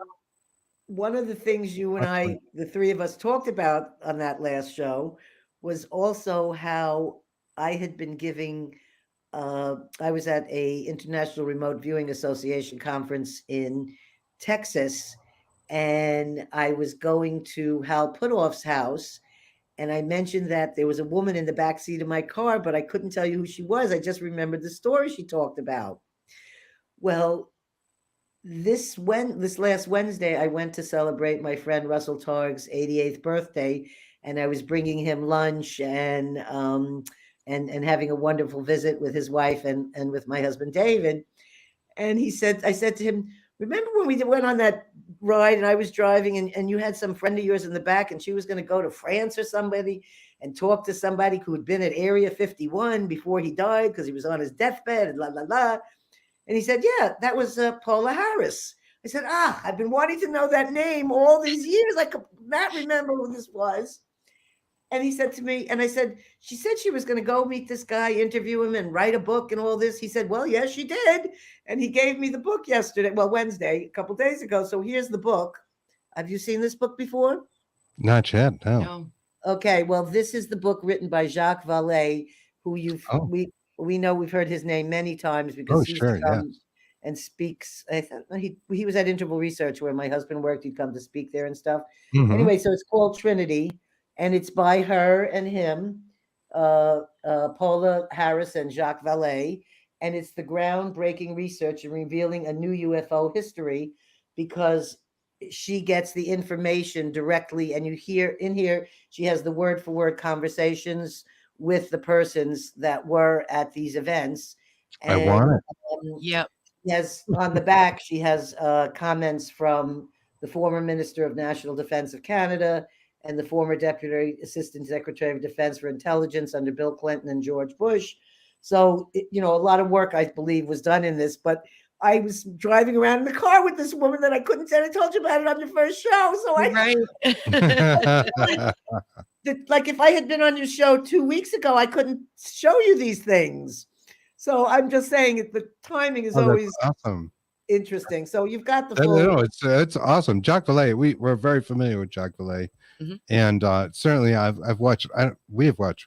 Speaker 1: one of the things you and I, the three of us, talked about on that last show was also how I had been giving, I was at a International Remote Viewing Association conference in Texas, and I was going to Hal Puthoff's house, and I mentioned that there was a woman in the back seat of my car, but I couldn't tell you who she was. I just remembered the story she talked about. Well, this last Wednesday, I went to celebrate my friend Russell Targ's 88th birthday, and I was bringing him lunch and having a wonderful visit with his wife and with my husband David. And I said to him, remember when we went on that ride and I was driving and you had some friend of yours in the back and she was going to go to France or somebody and talk to somebody who had been at Area 51 before he died because he was on his deathbed and la la la. And he said, yeah, that was Paula Harris. I said, I've been wanting to know that name all these years. I could not remember who this was. And he said to me, and I said, she said she was going to go meet this guy, interview him and write a book and all this. He said, well, yes, she did. And he gave me the book Wednesday, a couple of days ago. So here's the book. Have you seen this book before?
Speaker 3: Not yet, no.
Speaker 1: Okay, well, this is the book written by Jacques Vallée, who we know, we've heard his name many times because he's come and speaks. He was at Interval Research where my husband worked. He'd come to speak there and stuff. Mm-hmm. Anyway, so it's called Trinity. And it's by her and him, Paula Harris and Jacques Vallée. And it's the groundbreaking research in revealing a new UFO history because she gets the information directly. And you hear in here, she has the word for word conversations with the persons that were at these events. And,
Speaker 3: I want it.
Speaker 4: Yep.
Speaker 1: Yes, on the back, she has comments from the former Minister of National Defense of Canada and the former Deputy Assistant Secretary of Defense for Intelligence under Bill Clinton and George Bush. So, a lot of work, I believe, was done in this. But I was driving around in the car with this woman that I couldn't say. I told you about it on your first show. So like if I had been on your show 2 weeks ago, I couldn't show you these things. So I'm just saying the timing is always
Speaker 3: awesome.
Speaker 1: Interesting. So you've got the full.
Speaker 3: No, it's awesome. Jacques Vallée, we're very familiar with Jacques Vallée. Mm-hmm. And certainly we have watched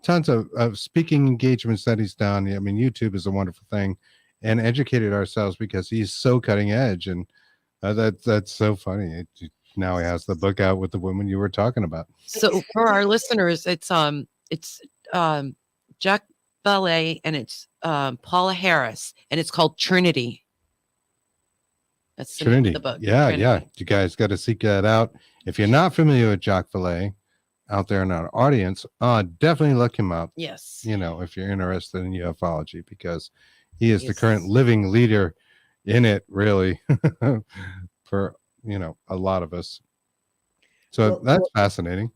Speaker 3: tons of speaking engagements that he's done. I mean, YouTube is a wonderful thing, and educated ourselves because he's so cutting edge, and that's so funny. Now he has the book out with the woman you were talking about.
Speaker 4: So for our listeners, it's Jacques Vallée and it's Paula Harris, and it's called Trinity. That's the name of the book.
Speaker 3: Yeah,
Speaker 4: Trinity.
Speaker 3: yeah. You guys got to seek that out. If you're not familiar with Jacques Vallée out there in our audience, definitely look him up.
Speaker 4: Yes.
Speaker 3: If you're interested in ufology, because he is the current living leader in it, really, for, a lot of us. So that's fascinating.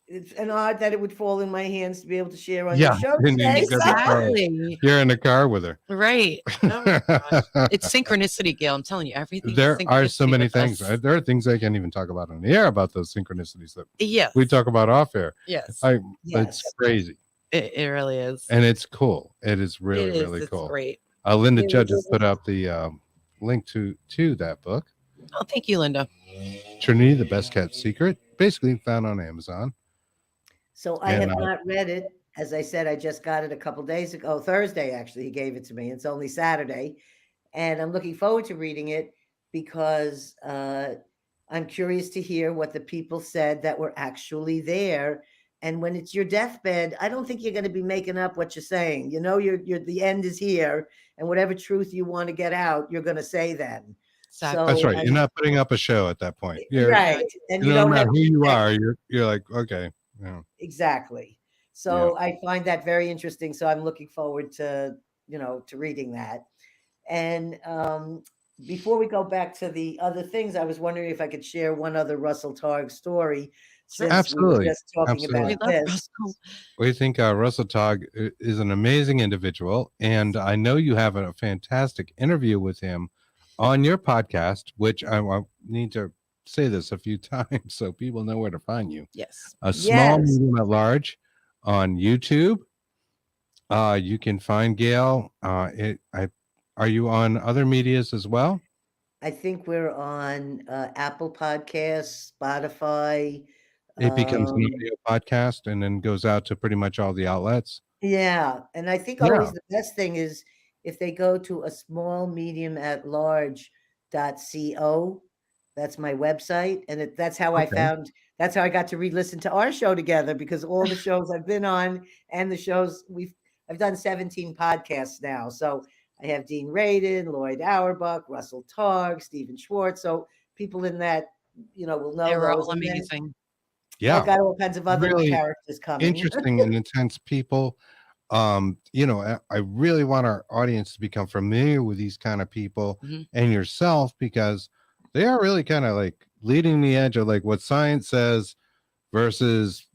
Speaker 5: it's an odd that it would fall in my hands to be able to share on
Speaker 3: Yeah,
Speaker 5: your show
Speaker 3: and
Speaker 5: today.
Speaker 3: you get the call.
Speaker 4: Exactly.
Speaker 3: You're in the car with her.
Speaker 4: Right. Oh my gosh. It's synchronicity, Gail. I'm telling you, everything.
Speaker 3: There are so
Speaker 4: synchronicity
Speaker 3: many
Speaker 4: with
Speaker 3: things.
Speaker 4: us.
Speaker 3: There are things I can't even talk about on the air about those synchronicities that
Speaker 4: Yes.
Speaker 3: we talk about off air.
Speaker 4: Yes.
Speaker 3: It's
Speaker 5: Yes.
Speaker 3: crazy.
Speaker 4: It really is.
Speaker 3: And it's cool. It is really,
Speaker 4: It is.
Speaker 3: really
Speaker 4: It's
Speaker 3: cool.
Speaker 4: great.
Speaker 3: Linda
Speaker 5: It
Speaker 3: Judge has
Speaker 5: is.
Speaker 3: put up the link to that book,
Speaker 4: Oh, thank you, Linda.
Speaker 3: Trinity, the Best Kept Secret, basically found on Amazon.
Speaker 1: So I
Speaker 3: And,
Speaker 1: have not read it. As I said, I just got it a couple days ago. Thursday, actually, he gave it to me. It's only Saturday. And I'm looking forward to reading it because I'm curious to hear what the people said that were actually there. And when it's your deathbed, I don't think you're going to be making up what you're saying. You know, you're the end is here, and whatever truth you want to get out, you're going to say then.
Speaker 4: Exactly.
Speaker 3: That's
Speaker 1: So
Speaker 3: right. You're not putting up a show at that point.
Speaker 1: right, and you
Speaker 3: No
Speaker 1: don't
Speaker 3: matter
Speaker 1: have
Speaker 3: who you
Speaker 1: have-
Speaker 3: are, you're like, okay. Yeah.
Speaker 1: exactly. So I find that very interesting. So I'm looking forward to to reading that. And before we go back to the other things, I was wondering if I could share one other Russell Targ story. Since
Speaker 3: Absolutely.
Speaker 1: we were just talking
Speaker 3: Absolutely.
Speaker 4: We
Speaker 1: about
Speaker 4: love
Speaker 1: this.
Speaker 4: Russell.
Speaker 3: We think Russell Targ is an amazing individual, and I know you have a fantastic interview with him on your podcast, which I need to say this a few times so people know where to find you.
Speaker 4: Yes.
Speaker 3: A small,
Speaker 1: Yes.
Speaker 3: medium, at large on YouTube. You can find Gail. Are you on other medias as well?
Speaker 1: I think we're on Apple Podcasts, Spotify.
Speaker 3: It becomes an audio podcast and then goes out to pretty much all the outlets.
Speaker 1: Yeah. And I think
Speaker 3: Yeah.
Speaker 1: always the best thing is if they go to a small medium at large.co. That's my website. And that's how I that's how I got to re-listen to our show together, because all the shows I've been on and the shows I've done 17 podcasts now. So I have Dean Radin, Lloyd Auerbach, Russell Targ, Stephen Schwartz. So people in that, will know
Speaker 4: They were
Speaker 1: those.
Speaker 4: all
Speaker 1: And then
Speaker 4: amazing.
Speaker 3: Yeah.
Speaker 1: I've got all kinds of other
Speaker 3: Really
Speaker 1: characters coming.
Speaker 3: Interesting and intense people. I really want our audience to become familiar with these kind of people and yourself, because they are really kind of like leading the edge of like what science says versus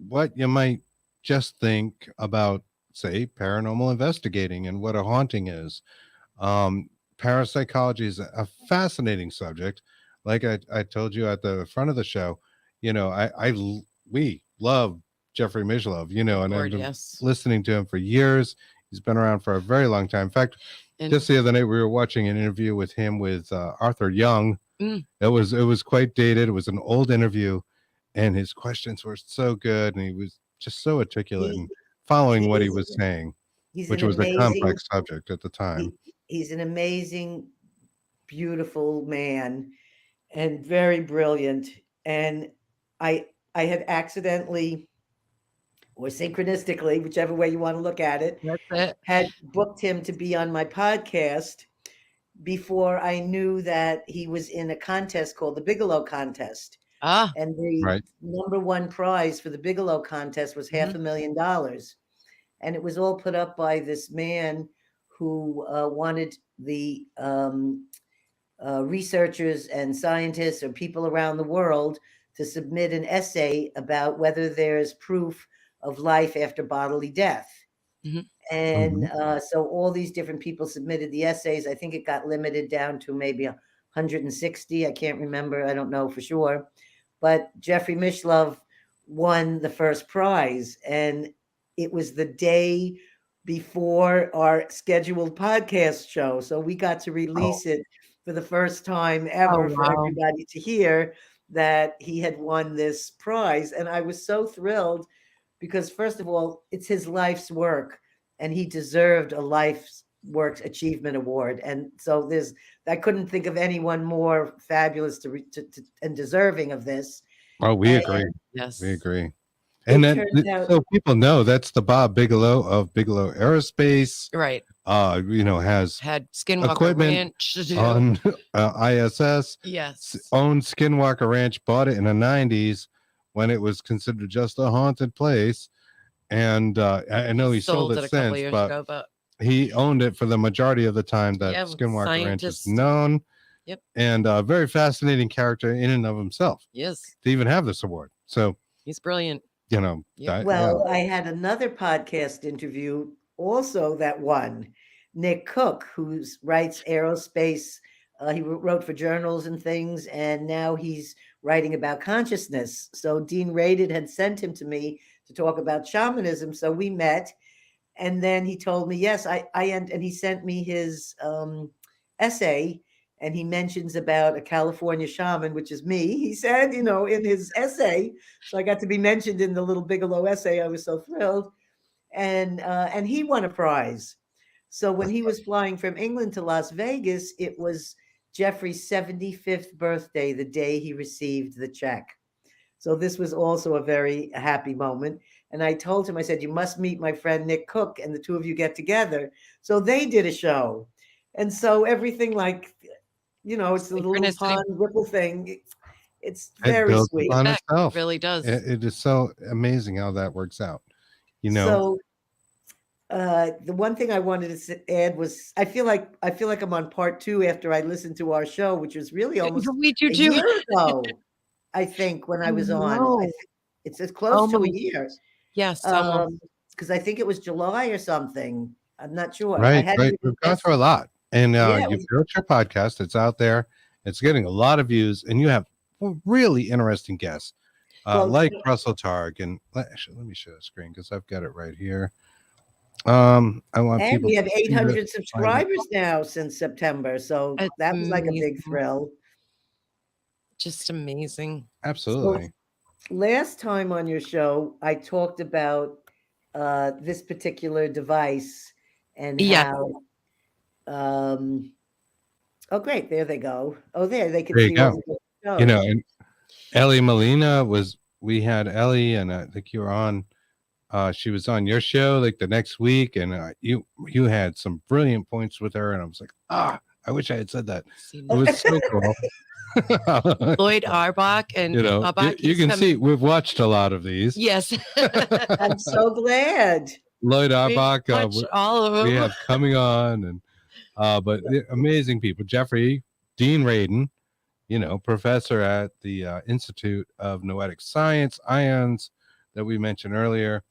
Speaker 3: what you might just think about, say, paranormal investigating and what a haunting is. Parapsychology is a fascinating subject. Like I told you at the front of the show, we love Jeffrey Mishlove, and I've been listening to him for years. He's been around for a very long time. In fact, just the other night we were watching an interview with him with Arthur Young. It was quite dated. It was an old interview, and his questions were so good, and he was just so articulate and following what he was saying, which was a complex subject at the time.
Speaker 1: He's an amazing, beautiful man and very brilliant. And I had accidentally or synchronistically, whichever way you want to look at it, had booked him to be on my podcast before I knew that he was in a contest called the Bigelow Contest. And the number one prize for the Bigelow Contest was $500,000. And it was all put up by this man who wanted the researchers and scientists or people around the world to submit an essay about whether there's proof of life after bodily death. And so all these different people submitted the essays. I think it got limited down to maybe 160. I can't remember. I don't know for sure. But Jeffrey Mishlove won the first prize. And it was the day before our scheduled podcast show. So we got to release it for the first time ever for everybody to hear that he had won this prize. And I was so thrilled because, first of all, it's his life's work and he deserved a life's work achievement award. And so I couldn't think of anyone more fabulous and deserving of this.
Speaker 3: Oh, we agree.
Speaker 4: Yes,
Speaker 3: we agree. And then, so people know, that's the Bob Bigelow of Bigelow Aerospace.
Speaker 4: Right.
Speaker 3: Had
Speaker 4: Skinwalker
Speaker 3: equipment
Speaker 4: Ranch
Speaker 3: on ISS.
Speaker 4: Yes.
Speaker 3: Owned Skinwalker Ranch, bought it in the 90s when it was considered just a haunted place. And I know he sold it since, but he owned it for the majority of the time that Skinwalker Ranch is known.
Speaker 4: Yep.
Speaker 3: And a very fascinating character in and of himself.
Speaker 4: Yes.
Speaker 3: To even have this award. So
Speaker 4: he's brilliant.
Speaker 3: you know,
Speaker 4: Yeah.
Speaker 5: Well, I had another podcast interview also that won. Nick Cook, who writes aerospace. He wrote for journals and things, and now he's writing about consciousness. So Dean Radin had sent him to me to talk about shamanism. So we met, and then he told me, yes, and he sent me his essay, and he mentions about a California shaman, which is me. He said, in his essay. So I got to be mentioned in the little Bigelow essay. I was so thrilled, and he won a prize. So when he was flying from England to Las Vegas, it was Jeffrey's 75th birthday, the day he received the check. So this was also a very happy moment. And I told him, I said, you must meet my friend Nick Cook, and the two of you get together. So they did a show. And so everything it's a little pond ripple thing. It's very sweet.
Speaker 3: On itself.
Speaker 4: It really does.
Speaker 3: It is so amazing how that works out.
Speaker 5: So the one thing I wanted to add was I feel like I'm on part 2 after I listened to our show, which was really almost
Speaker 4: we do
Speaker 5: a
Speaker 4: too.
Speaker 5: year ago. I think when I was on, it's as close to a year.
Speaker 4: Yes, almost.
Speaker 5: Because I think it was July or something. I'm not sure.
Speaker 3: Right. We've gone through a lot, and you built your podcast. It's out there. It's getting a lot of views, and you have really interesting guests, like Russell Targ. And actually, let me share the screen because I've got it right here. I want people.
Speaker 5: We have 800 subscribers now since September, so that was like a big thrill.
Speaker 4: Just amazing.
Speaker 3: Absolutely.
Speaker 5: So, last time on your show, I talked about this particular device and how. Oh, great! There they go. Oh, there they can see.
Speaker 3: And Ellie Molina we had Ellie, and I think you were on. She was on your show like the next week, and you had some brilliant points with her, and I was like, I wish I had said that. It was so cool.
Speaker 4: Lloyd Arbach and
Speaker 3: you can see we've watched a lot of these.
Speaker 4: Yes.
Speaker 5: I'm so glad.
Speaker 3: Lloyd Arbach,
Speaker 4: all of them.
Speaker 3: We have coming on, and but amazing people. Jeffrey, Dean Radin, professor at the Institute of Noetic Science, IONS, that we mentioned earlier.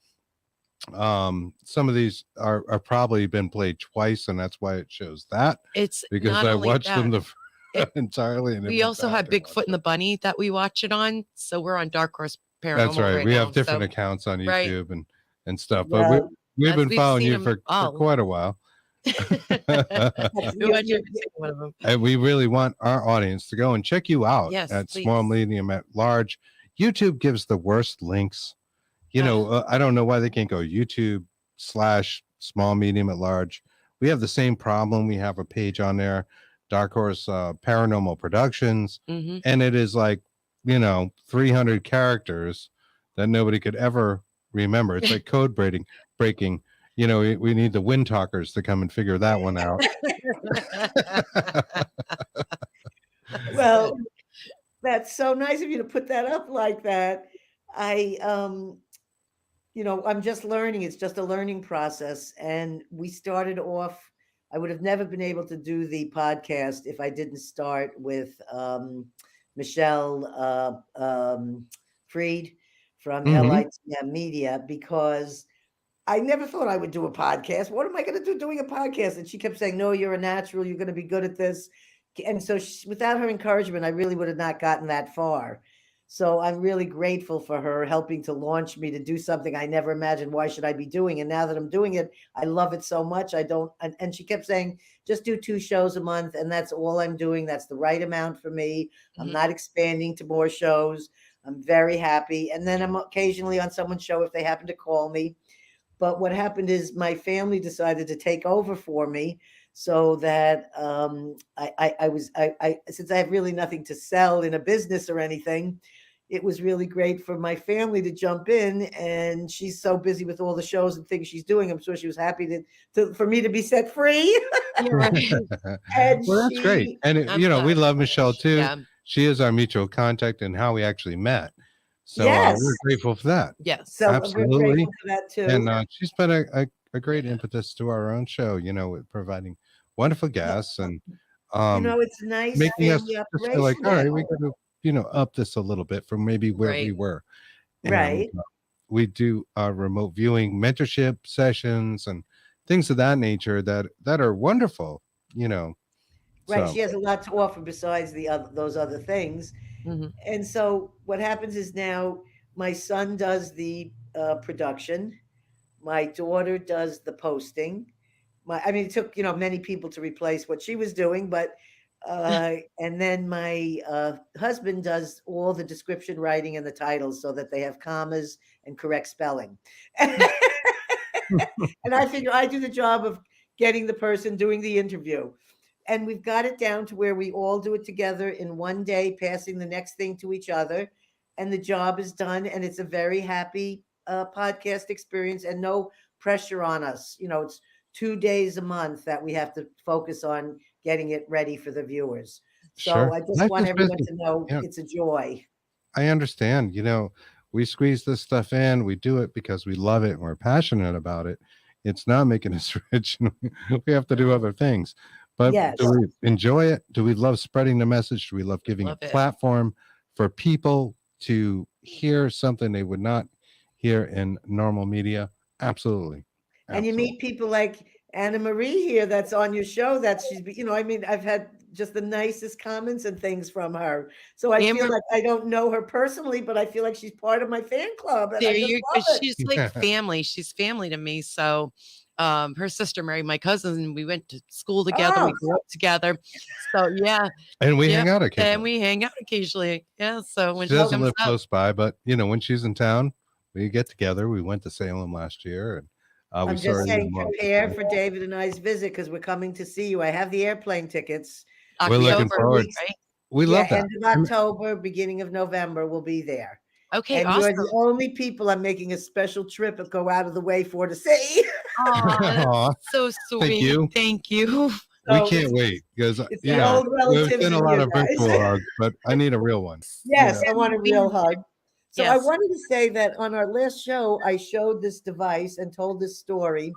Speaker 3: Some of these are probably been played twice, and that's why it shows that. It's because I watched them entirely. And
Speaker 4: we also have Bigfoot and the Bunny that we watch it on. So we're on Dark Horse Paranormal.
Speaker 3: That's right. We have different accounts on YouTube and stuff, but we've been following you for quite a while. And we really want our audience to go and check you out at Small Medium at Large. YouTube gives the worst links. I don't know why they can't go YouTube/Small Medium at Large. We have the same problem. We have a page on there, Dark Horse Paranormal Productions, and it is like 300 characters that nobody could ever remember. It's like code breaking. We need the Wind Talkers to come and figure that one out.
Speaker 5: Well, that's so nice of you to put that up like that. I'm just learning. It's just a learning process. And we started off, I would have never been able to do the podcast if I didn't start with Michelle Freed from LITM Media, because I never thought I would do a podcast. What am I going to do doing a podcast? And she kept saying, no, you're a natural. You're going to be good at this. And so without her encouragement, I really would have not gotten that far. So I'm really grateful for her helping to launch me to do something I never imagined. Why should I be doing? And now that I'm doing it, I love it so much. And she kept saying, just do 2 shows a month. And that's all I'm doing. That's the right amount for me. I'm not expanding to more shows. I'm very happy. And then I'm occasionally on someone's show if they happen to call me. But what happened is my family decided to take over for me, so that since I have really nothing to sell in a business or anything, it was really great for my family to jump in. And she's so busy with all the shows and things she's doing. I'm sure she was happy for me to be set free.
Speaker 3: Well, that's great. And we love Michelle too. Yeah. She is our mutual contact and how we actually met. So we're grateful for that.
Speaker 4: Yes,
Speaker 5: so
Speaker 3: absolutely.
Speaker 5: We're grateful for that too.
Speaker 3: And she's been a great impetus to our own show, with providing wonderful guests and
Speaker 5: it's nice
Speaker 3: making us just feel like, all right, we got to up this a little bit from maybe where we were.
Speaker 5: Right.
Speaker 3: we do remote viewing mentorship sessions and things of that nature that are wonderful, you know.
Speaker 5: Right.
Speaker 3: So
Speaker 5: She has a lot to offer besides those other things.
Speaker 4: Mhm.
Speaker 5: And so what happens is now my son does the production. My daughter does the posting. I mean, it took, many people to replace what she was doing, but, and then my husband does all the description writing and the titles so that they have commas and correct spelling. And I figure I do the job of getting the person doing the interview. And we've got it down to where we all do it together in one day, passing the next thing to each other. And the job is done. And it's a very happy podcast experience and no pressure on us. It's 2 days a month that we have to focus on getting it ready for the viewers. So
Speaker 3: sure,
Speaker 5: I just
Speaker 3: life
Speaker 5: want
Speaker 3: is
Speaker 5: everyone
Speaker 3: busy.
Speaker 5: to know
Speaker 3: Yeah,
Speaker 5: it's a joy.
Speaker 3: I understand. You know, we squeeze this stuff in. We do it because we love it and we're passionate about it. It's not making us rich. And we have to do other things. But
Speaker 5: Yes.
Speaker 3: do we enjoy it? Do we love spreading the message? Do we love giving
Speaker 4: Love
Speaker 3: a
Speaker 4: it.
Speaker 3: platform for people to hear something they would not hear in normal media? Absolutely.
Speaker 5: And you meet people like Anna Marie here that's on your show. I mean, I've had just the nicest comments and things from her. So I feel
Speaker 4: Amber-
Speaker 5: like I don't know her personally, but I feel like she's part of my fan club. And
Speaker 4: There
Speaker 5: I just
Speaker 4: you
Speaker 5: love it.
Speaker 4: She's like family. She's family to me. So her sister married my cousin and we went to school together. We
Speaker 5: Oh.
Speaker 4: grew up together. So yeah.
Speaker 3: And we hang
Speaker 4: Yep,
Speaker 3: out occasionally.
Speaker 4: And we hang out occasionally. Yeah. So when
Speaker 3: She
Speaker 4: she
Speaker 3: doesn't
Speaker 4: comes
Speaker 3: live
Speaker 4: up,
Speaker 3: close by, but you know, when she's in town, we get together. We went to Salem last year, and we
Speaker 5: I'm
Speaker 3: saw her
Speaker 5: just saying,
Speaker 3: in
Speaker 5: prepare for David and I's visit because we're coming to see you. I have the airplane tickets.
Speaker 3: We're looking
Speaker 4: October,
Speaker 3: forward.
Speaker 4: right?
Speaker 3: We love that.
Speaker 5: End of October, beginning of November, we'll be there.
Speaker 4: Okay,
Speaker 5: And
Speaker 4: awesome.
Speaker 5: you're the only people I'm making a special trip and go out of the way for to see.
Speaker 3: Aw,
Speaker 4: So sweet.
Speaker 3: you.
Speaker 4: Thank you.
Speaker 3: We
Speaker 5: So
Speaker 3: can't wait because
Speaker 5: it's
Speaker 3: you
Speaker 5: the
Speaker 3: know
Speaker 5: old
Speaker 3: we've
Speaker 5: relatives
Speaker 3: been a
Speaker 5: and
Speaker 3: lot
Speaker 5: you
Speaker 3: of
Speaker 5: guys.
Speaker 3: virtual hugs, but I need a real one.
Speaker 5: Yes,
Speaker 3: You
Speaker 5: I want a real hug. So I
Speaker 4: Yes.
Speaker 5: wanted to say that on our last show, I showed this device and told this story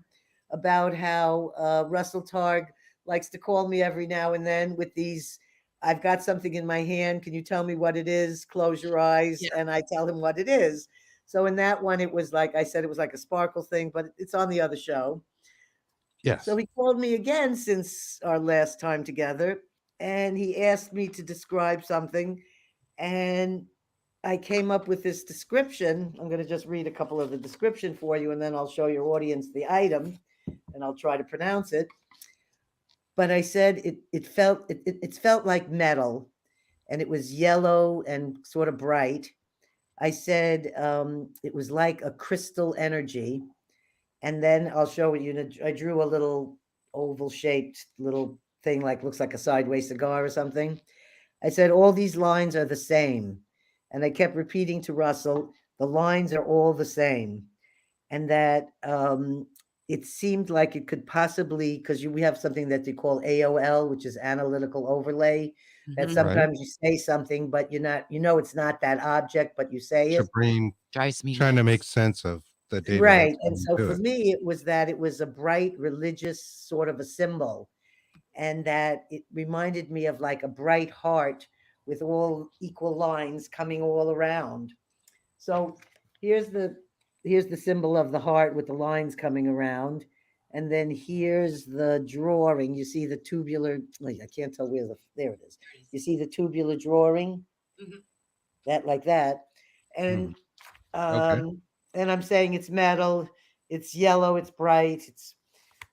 Speaker 5: about how Russell Targ likes to call me every now and then with these. I've got something in my hand. Can you tell me what it is? Close your eyes.
Speaker 4: Yeah.
Speaker 5: And I tell him what it is. So in that one, it was like I said, it was like a sparkle thing, but it's on the other show.
Speaker 3: Yes.
Speaker 5: So he called me again since our last time together, and he asked me to describe something. And I came up with this description. I'm going to just read a couple of the description for you, and then I'll show your audience the item, and I'll try to pronounce it. But I said it felt like metal, and it was yellow and sort of bright. I said it was like a crystal energy. And then I'll show you. I drew a little oval shaped little thing, like looks like a sideways cigar or something. I said, all these lines are the same. And I kept repeating to Russell, the lines are all the same. And that it seemed like it could possibly, because we have something that they call AOL, which is analytical overlay, that
Speaker 4: Mhm.
Speaker 5: sometimes you say something, but it's not that object, but you say
Speaker 3: Your
Speaker 5: it.
Speaker 3: brain
Speaker 4: Drives me
Speaker 3: trying to make
Speaker 4: nuts.
Speaker 3: sense of the data.
Speaker 5: Right.
Speaker 3: that's
Speaker 5: And
Speaker 3: coming
Speaker 5: so
Speaker 3: to
Speaker 5: for
Speaker 3: it.
Speaker 5: me, it was that it was a bright religious sort of a symbol, and that it reminded me of like a bright heart with all equal lines coming all around. So here's the symbol of the heart with the lines coming around. And then here's the drawing. You see the tubular, I can't tell where there it is. You see the tubular drawing?
Speaker 4: Mhm.
Speaker 5: That like that. And
Speaker 3: Okay.
Speaker 5: and I'm saying it's metal, it's yellow, it's bright.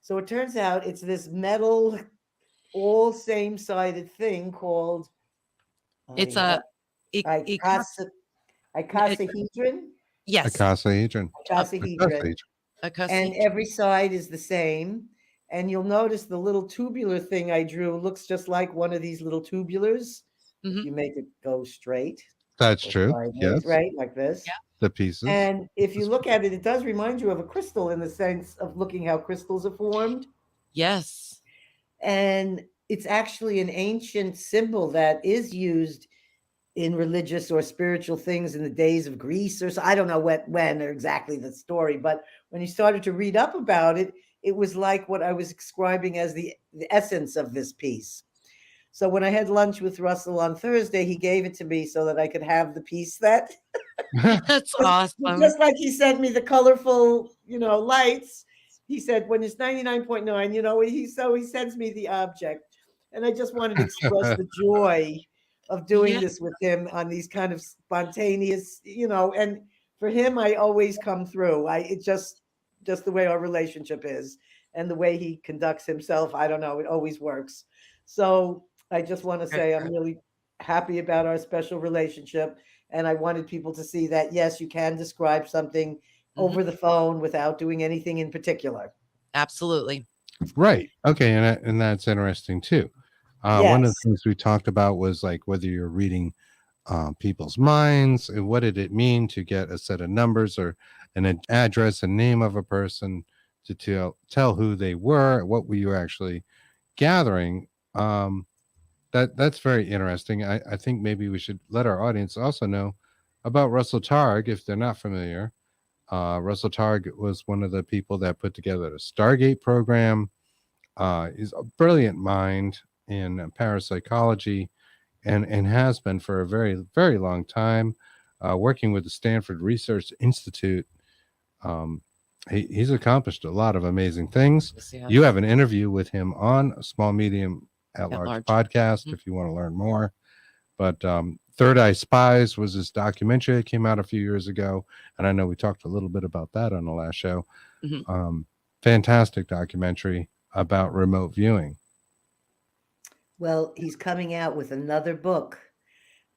Speaker 5: So it turns out it's this metal, all same-sided thing called
Speaker 4: It's a
Speaker 5: icosahedron.
Speaker 4: yes.
Speaker 3: Icosahedron.
Speaker 5: Icosahedron. And
Speaker 4: Icosahedron.
Speaker 5: every side is the same. And you'll notice the little tubular thing I drew looks just like one of these little tubulars.
Speaker 4: Mhm.
Speaker 5: If you make it go straight.
Speaker 3: That's
Speaker 5: or
Speaker 3: true.
Speaker 5: sideways,
Speaker 3: Yes.
Speaker 5: right, like this.
Speaker 4: Yeah.
Speaker 3: The pieces.
Speaker 5: And if you look at it, it does remind you of a crystal in the sense of looking how crystals are formed.
Speaker 4: Yes.
Speaker 5: And it's actually an ancient symbol that is used in religious or spiritual things in the days of Greece, or so. I don't know when or exactly the story, but when you started to read up about it, it was like what I was describing as the essence of this piece. So when I had lunch with Russell on Thursday, he gave it to me so that I could have the piece that
Speaker 4: That's awesome.
Speaker 5: Just like he sent me the colorful, lights. He said when it's 99.9, he sends me the object. And I just wanted to express the joy of doing
Speaker 4: Yeah.
Speaker 5: this with him on these kind of spontaneous, and for him, I always come through. It just the way our relationship is and the way he conducts himself. I don't know. It always works. So I just want to say I'm really happy about our special relationship. And I wanted people to see that, yes, you can describe something over the phone without doing anything in particular.
Speaker 4: Absolutely.
Speaker 3: Right. Okay. And that's interesting too. One of the
Speaker 5: Yes.
Speaker 3: things we talked about was like whether you're reading people's minds and what did it mean to get a set of numbers or an address and name of a person to tell who they were, what were you actually gathering. That's very interesting. I think maybe we should let our audience also know about Russell Targ if they're not familiar. Russell Targ was one of the people that put together the Stargate program. He's a brilliant mind in parapsychology and has been for a very, very long time, working with the Stanford Research Institute. He's accomplished a lot of amazing things.
Speaker 4: Yes.
Speaker 3: You have an interview with him on a Small Medium at Large podcast if you want to learn more. But Third Eye Spies was his documentary that came out a few years ago. And I know we talked a little bit about that on the last show. Fantastic documentary about remote viewing.
Speaker 1: Well, he's coming out with another book.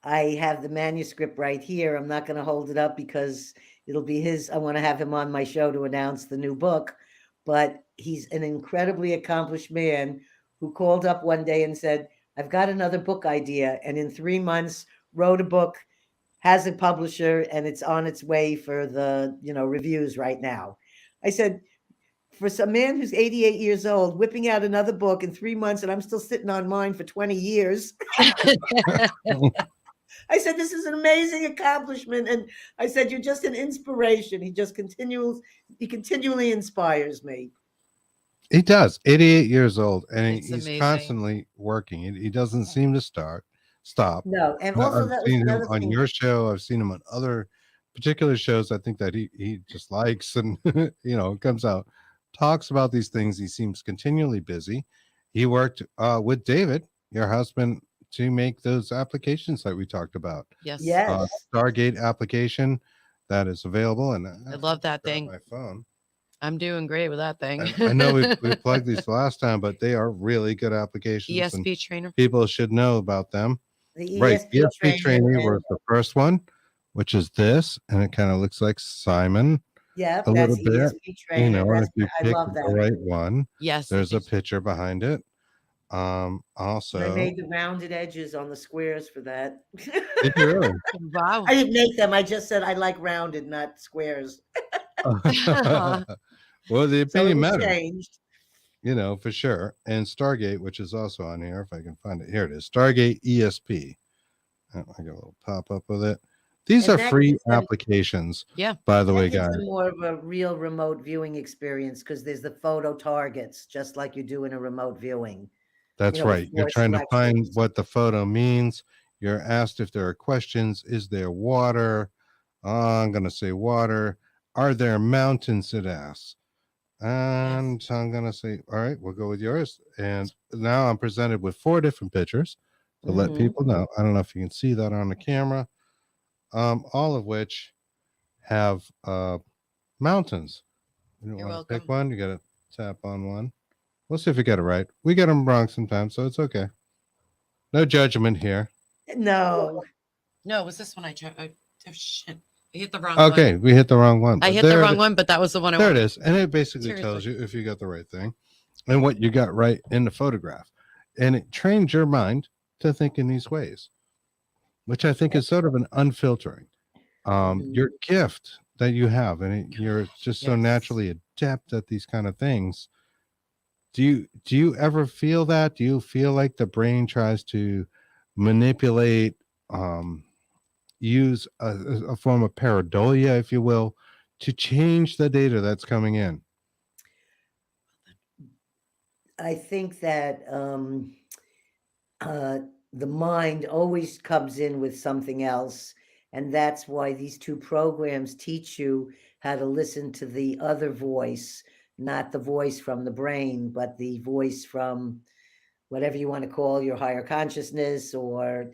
Speaker 1: I have the manuscript right here. I'm not going to hold it up because it'll be his. I want to have him on my show to announce the new book. But he's an incredibly accomplished man who called up one day and said, I've got another book idea. And in 3 months, wrote a book, has a publisher, and it's on its way for the, reviews right now. I said, for some man who's 88 years old, whipping out another book in 3 months, and I'm still sitting on mine for 20 years. I said, this is an amazing accomplishment. And I said, you're just an inspiration. He continually inspires me.
Speaker 3: He does. 88 years old, and
Speaker 4: It's
Speaker 3: he's
Speaker 4: amazing.
Speaker 3: constantly working. He doesn't seem to stop.
Speaker 1: No, and also
Speaker 3: I've
Speaker 1: that was
Speaker 3: seen him
Speaker 1: another
Speaker 3: on
Speaker 1: thing.
Speaker 3: your show. I've seen him on other particular shows. I think that he just likes and comes out, talks about these things. He seems continually busy. He worked with David, your husband, to make those applications that we talked about.
Speaker 4: Yes.
Speaker 1: Yes.
Speaker 3: Stargate application that is available, and
Speaker 4: I love that thing.
Speaker 3: my phone.
Speaker 4: I'm doing great with that thing.
Speaker 3: I know we plugged these last time, but they are really good applications. and
Speaker 4: ESP trainer.
Speaker 3: people should know about them.
Speaker 1: The
Speaker 3: Right.
Speaker 1: ESP
Speaker 3: ESP trainer was the first one, which is this, and it kind of looks like Simon.
Speaker 1: Yeah,
Speaker 3: a
Speaker 1: that's
Speaker 3: little bit,
Speaker 1: ESP trainer.
Speaker 3: and if you
Speaker 1: I
Speaker 3: pick
Speaker 1: love
Speaker 3: the
Speaker 1: that.
Speaker 3: right one,
Speaker 4: Yes.
Speaker 3: there's a picture behind it. Also,
Speaker 1: I made the rounded edges on the squares for that.
Speaker 3: did you really?
Speaker 4: Wow.
Speaker 1: I didn't make them. I just said I like rounded, not squares.
Speaker 3: Well, the
Speaker 1: So
Speaker 3: opinion
Speaker 1: it
Speaker 3: matters,
Speaker 1: changed.
Speaker 3: for sure. And Stargate, which is also on here, if I can find it. Here it is, Stargate ESP. Oh, I got a little pop up with it. These
Speaker 1: And
Speaker 3: are
Speaker 1: that
Speaker 3: free
Speaker 1: gives them-
Speaker 3: applications.
Speaker 4: Yeah.
Speaker 3: By the
Speaker 1: That
Speaker 3: way,
Speaker 1: gives
Speaker 3: guys.
Speaker 1: them more of a real remote viewing experience because there's the photo targets, just like you do in a remote viewing.
Speaker 3: That's
Speaker 1: with
Speaker 3: right. You're
Speaker 1: four
Speaker 3: trying to find
Speaker 1: selections.
Speaker 3: what the photo means. You're asked if there are questions. Is there water? I'm going to say water. Are there mountains? It asks. And I'm going to say, all right, we'll go with yours. And now I'm presented with 4 different pictures to let
Speaker 1: Mhm.
Speaker 3: people know. I don't know if you can see that on the camera. All of which have mountains. You
Speaker 4: You're
Speaker 3: want to pick
Speaker 4: welcome.
Speaker 3: one? You got to tap on one. We'll see if we get it right. We get them wrong sometimes, so it's okay. No judgment here.
Speaker 1: No.
Speaker 4: No, it was this one I tried. Oh, shit. I hit the wrong one.
Speaker 3: Okay, we hit the wrong one.
Speaker 4: I
Speaker 3: but
Speaker 4: hit the
Speaker 3: there
Speaker 4: wrong
Speaker 3: it-
Speaker 4: one, but that was the one I
Speaker 3: There
Speaker 4: wanted.
Speaker 3: it is. And it basically tells you if you got the right thing and what you got right in the photograph. And it trains your mind to think in these ways, which I think is sort of an unfiltering. Your gift that you have, and you're just so
Speaker 4: Yes.
Speaker 3: naturally adept at these kind of things. Do you ever feel that? Do you feel like the brain tries to manipulate, use a form of pareidolia, if you will, to change the data that's coming in?
Speaker 1: I think that the mind always comes in with something else, And that's why these two programs teach you how to listen to the other voice, not the voice from the brain, but the voice from whatever you want to call your higher consciousness, or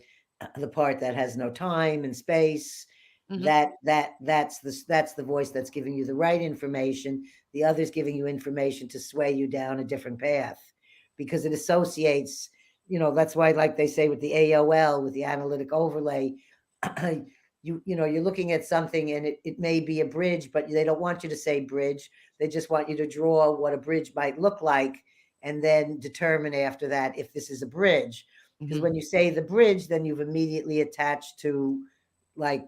Speaker 1: the part that has no time and space.
Speaker 4: Mhm.
Speaker 1: That's the voice that's giving you the right information. The other's giving you information to sway you down a different path, because it associates, that's why, like they say with the AOL, with the analytic overlay, you're looking at something and it may be a bridge, but they don't want you to say bridge. They just want you to draw what a bridge might look like, and then determine after that if this is a bridge. Because when you say the bridge, then you've immediately attached to like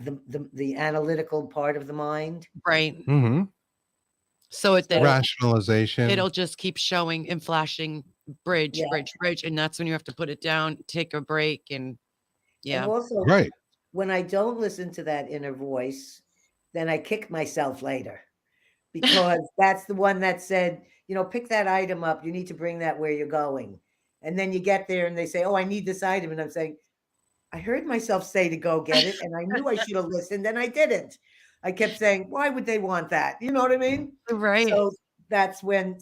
Speaker 1: the analytical part of the mind.
Speaker 4: Right.
Speaker 3: Mm-hmm.
Speaker 4: So
Speaker 3: Rationalization.
Speaker 4: it'll just keep showing and flashing bridge,
Speaker 1: Yeah.
Speaker 4: bridge. And that's when you have to put it down, take a break. And
Speaker 1: And also,
Speaker 3: Right.
Speaker 1: when I don't listen to that inner voice, then I kick myself later, because that's the one that said, pick that item up. You need to bring that where you're going. And then you get there and they say, oh, I need this item. And I'm saying, I heard myself say to go get it, and I knew I should have listened, and I didn't. I kept saying, why would they want that? You know what I mean?
Speaker 4: Right.
Speaker 1: So that's when,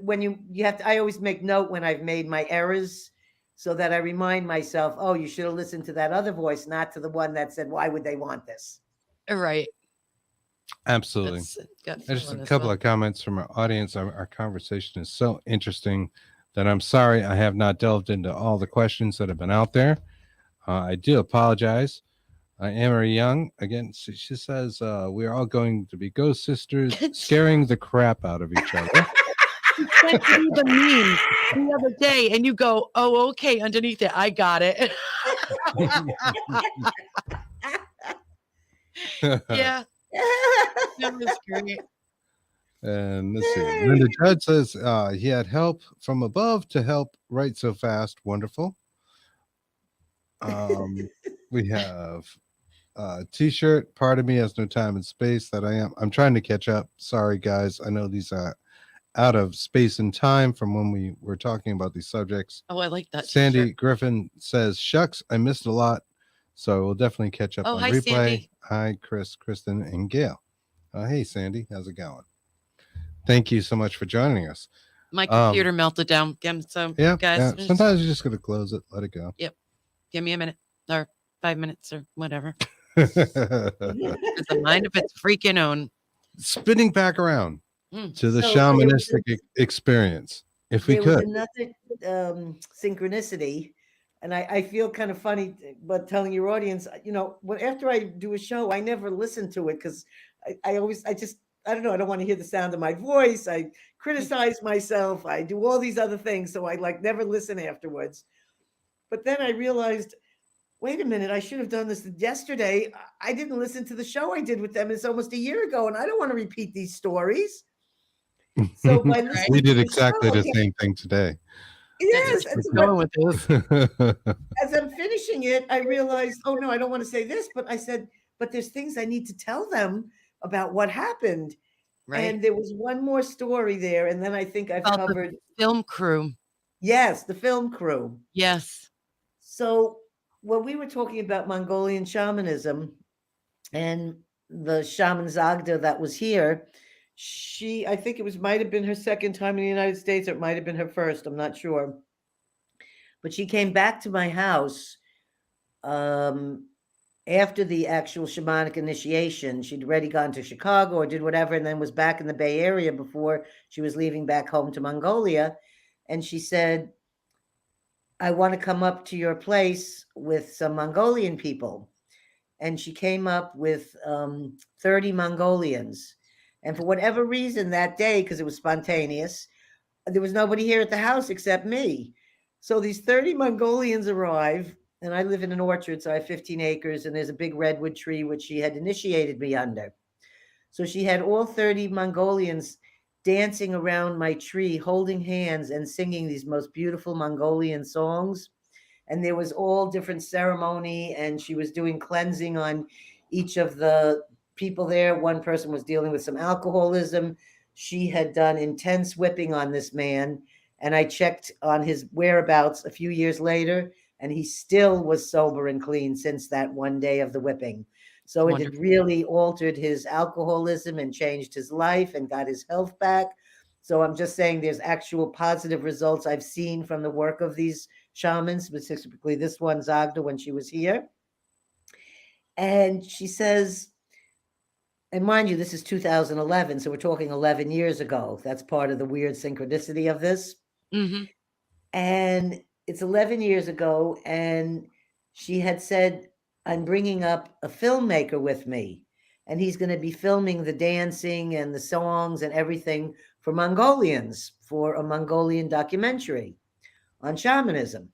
Speaker 1: when you have to, I always make note when I've made my errors, so that I remind myself, oh, you should have listened to that other voice, not to the one that said, why would they want this?
Speaker 4: Right.
Speaker 3: Absolutely. Just a couple of comments from our audience. Our conversation is so interesting that I'm sorry I have not delved into all the questions that have been out there. I do apologize. Amory Young, again, she says, we're all going to be ghost sisters scaring the crap out of each other.
Speaker 4: You sent me the meme the other day, and you go, oh, okay, underneath it, I got it. Yeah. That was great.
Speaker 3: And let's see. Linda Judd says he had help from above to help write so fast. Wonderful. We have a t-shirt. Part of me has no time and space that I'm trying to catch up. Sorry, guys. I know these are out of space and time from when we were talking about these subjects.
Speaker 4: Oh, I like that.
Speaker 3: Sandy
Speaker 4: t-shirt.
Speaker 3: Griffin says, shucks, I missed a lot. So we'll definitely catch up on
Speaker 4: hi,
Speaker 3: replay.
Speaker 4: Sandy.
Speaker 3: Hi, Chris, Kristen, and Gail. Hey, Sandy. How's it going? Thank you so much for joining us.
Speaker 4: My computer melted down again. So,
Speaker 3: yeah,
Speaker 4: guys.
Speaker 3: Yeah. Sometimes you're just going to close it. Let it go.
Speaker 4: Yep. Give me a minute or 5 minutes or whatever. It's a mind of its freaking own.
Speaker 3: Spinning back around to the
Speaker 1: So
Speaker 3: shamanistic experience, if we could.
Speaker 1: Was another synchronicity, and I feel kind of funny, but telling your audience, after I do a show, I never listen to it, because I don't know, I don't want to hear the sound of my voice. I criticize myself. I do all these other things, so I never listen afterwards. But then I realized, wait a minute, I should have done this yesterday. I didn't listen to the show I did with them. It's almost a year ago, and I don't want to repeat these stories. So
Speaker 3: we did exactly the same thing today.
Speaker 1: Yes. And
Speaker 4: going with this.
Speaker 1: As I'm finishing it, I realized, oh no, I don't want to say this, but I said, but there's things I need to tell them about what happened. Right. And there was one more story there, and then I think I've covered
Speaker 4: the film crew.
Speaker 1: Yes, the film crew.
Speaker 4: Yes.
Speaker 1: So when we were talking about Mongolian shamanism and the shaman Zagda that was here, I think it might have been her second time in the United States, or it might have been her first, I'm not sure. But she came back to my house after the actual shamanic initiation. She'd already gone to Chicago or did whatever, and then was back in the Bay Area before she was leaving back home to Mongolia. And she said, I want to come up to your place with some Mongolian people. And she came up with 30 Mongolians. And for whatever reason that day, because it was spontaneous, there was nobody here at the house except me. So these 30 Mongolians arrive, and I live in an orchard, so I have 15 acres, and there's a big redwood tree, which she had initiated me under. So she had all 30 Mongolians dancing around my tree, holding hands and singing these most beautiful Mongolian songs. And there was all different ceremony, and she was doing cleansing on each of the people there. One person was dealing with some alcoholism. She had done intense whipping on this man, and I checked on his whereabouts a few years later, and he still was sober and clean since that one day of the whipping. So it had
Speaker 4: Wonderful.
Speaker 1: really altered his alcoholism and changed his life and got his health back. So I'm just saying there's actual positive results I've seen from the work of these shamans, specifically this one, Zagda, when she was here. And she says, and mind you, this is 2011, so we're talking 11 years ago. That's part of the weird synchronicity of this.
Speaker 4: Mm-hmm.
Speaker 1: And it's 11 years ago, and she had said, I'm bringing up a filmmaker with me, and he's going to be filming the dancing and the songs and everything for Mongolians for a Mongolian documentary on shamanism.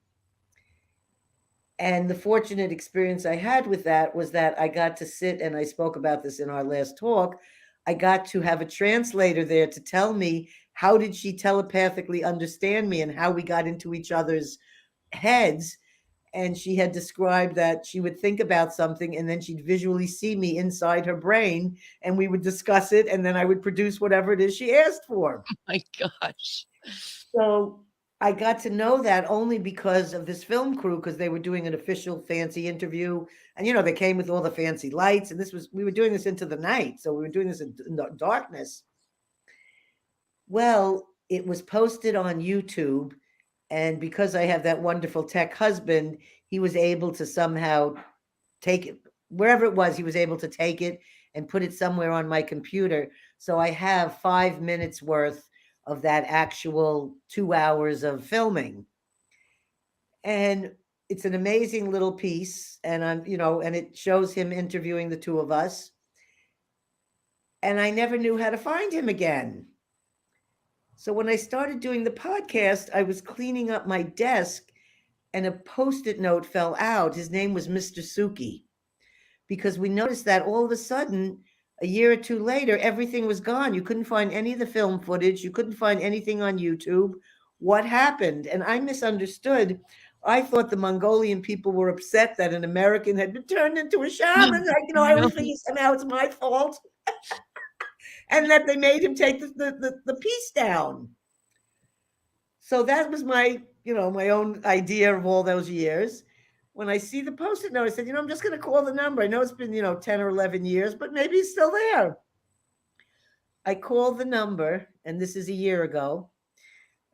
Speaker 1: And the fortunate experience I had with that was that I got to sit, and I spoke about this in our last talk, I got to have a translator there to tell me how did she telepathically understand me and how we got into each other's heads. And she had described that she would think about something and then she'd visually see me inside her brain, and we would discuss it, and then I would produce whatever it is she asked for.
Speaker 4: Oh my gosh.
Speaker 1: So I got to know that only because of this film crew, because they were doing an official fancy interview, and they came with all the fancy lights, and we were doing this into the night, so we were doing this in the darkness. Well, it was posted on YouTube, and because I have that wonderful tech husband, he was able to somehow take it wherever it was. He was able to take it and put it somewhere on my computer, so I have 5 minutes worth of that actual 2 hours of filming. And it's an amazing little piece. And and it shows him interviewing the two of us. And I never knew how to find him again. So when I started doing the podcast, I was cleaning up my desk and a Post-it note fell out. His name was Mr. Suki, because we noticed that all of a sudden, a year or two later, everything was gone. You couldn't find any of the film footage. You couldn't find anything on YouTube. What happened? And I misunderstood. I thought the Mongolian people were upset that an American had been turned into a shaman. I always think somehow it's my fault. And that they made him take the piece down. So that was my own idea of all those years. When I see the Post-it note, I said, I'm just going to call the number. I know it's been, 10 or 11 years, but maybe he's still there. I call the number, and this is a year ago.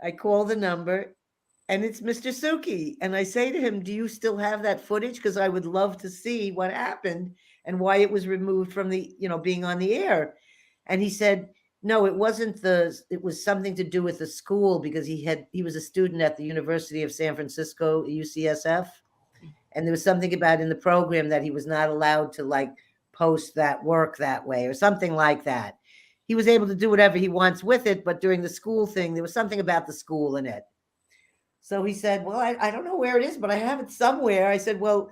Speaker 1: I call the number, and it's Mr. Suki. And I say to him, do you still have that footage? Because I would love to see what happened and why it was removed from the, being on the air. And he said, no, it wasn't it was something to do with the school, because he was a student at the University of San Francisco, UCSF. And there was something about in the program that he was not allowed to post that work that way or something like that. He was able to do whatever he wants with it, but during the school thing, there was something about the school in it. So he said, well, I don't know where it is, but I have it somewhere. I said, well,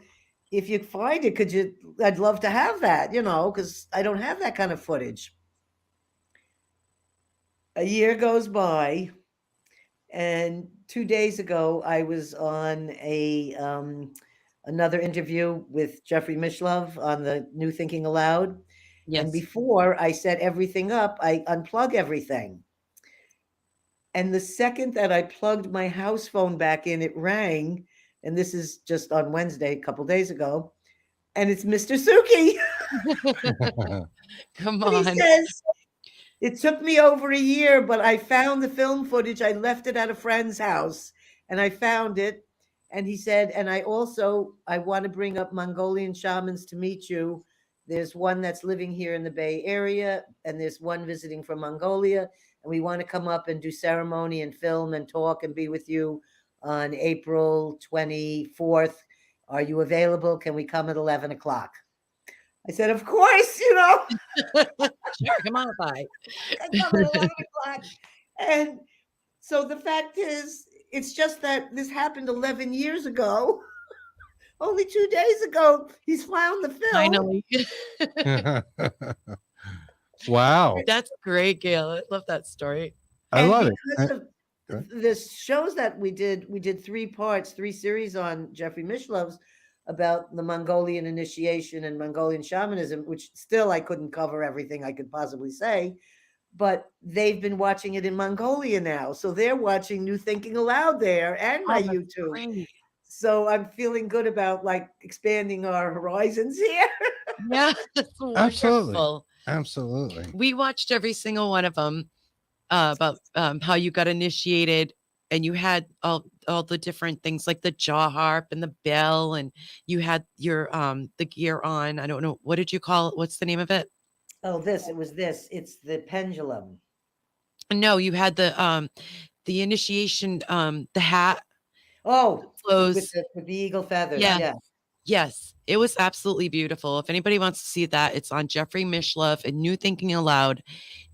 Speaker 1: if you find it, I'd love to have that, because I don't have that kind of footage. A year goes by, and 2 days ago, I was on another interview with Jeffrey Mishlove on the New Thinking Aloud.
Speaker 4: Yes.
Speaker 1: And before I set everything up, I unplug everything. And the second that I plugged my house phone back in, it rang. And this is just on Wednesday, a couple days ago. And it's Mr. Suki.
Speaker 4: Come
Speaker 1: And
Speaker 4: on.
Speaker 1: he says, it took me over a year, but I found the film footage. I left it at a friend's house and I found it. And he said, and I want to bring up Mongolian shamans to meet you. There's one that's living here in the Bay Area, and there's one visiting from Mongolia. And we want to come up and do ceremony and film and talk and be with you on April 24th. Are you available? Can we come at 11 o'clock? I said, of course,
Speaker 4: Sure, come on by.
Speaker 1: I come at 11 o'clock. And so the fact is, it's just that this happened 11 years ago. Only 2 days ago, he's found the film.
Speaker 4: Finally.
Speaker 3: Wow.
Speaker 4: That's great, Gail. I love that story.
Speaker 3: I love it.
Speaker 1: Because of the shows that we did 3 parts, 3 series on Jeffrey Mishlov's about the Mongolian initiation and Mongolian shamanism, which still I couldn't cover everything I could possibly say, but they've been watching it in Mongolia now. So they're watching New Thinking Aloud there and my YouTube.
Speaker 4: Great.
Speaker 5: So I'm feeling good about like expanding our horizons here.
Speaker 4: Yeah, that's
Speaker 3: Absolutely.
Speaker 4: wonderful.
Speaker 3: Absolutely.
Speaker 4: We watched every single one of them about how you got initiated, and you had all the different things like the jaw harp and the bell, and you had your the gear on. I don't know, what did you call it? What's the name of it?
Speaker 5: Oh, it was this. It's the pendulum.
Speaker 4: No, you had the initiation, the hat,
Speaker 5: Oh,
Speaker 4: clothes.
Speaker 5: with the eagle feathers.
Speaker 4: Yeah.
Speaker 5: Yeah.
Speaker 4: Yes, it was absolutely beautiful. If anybody wants to see that, it's on Jeffrey Mishlove and New Thinking Aloud.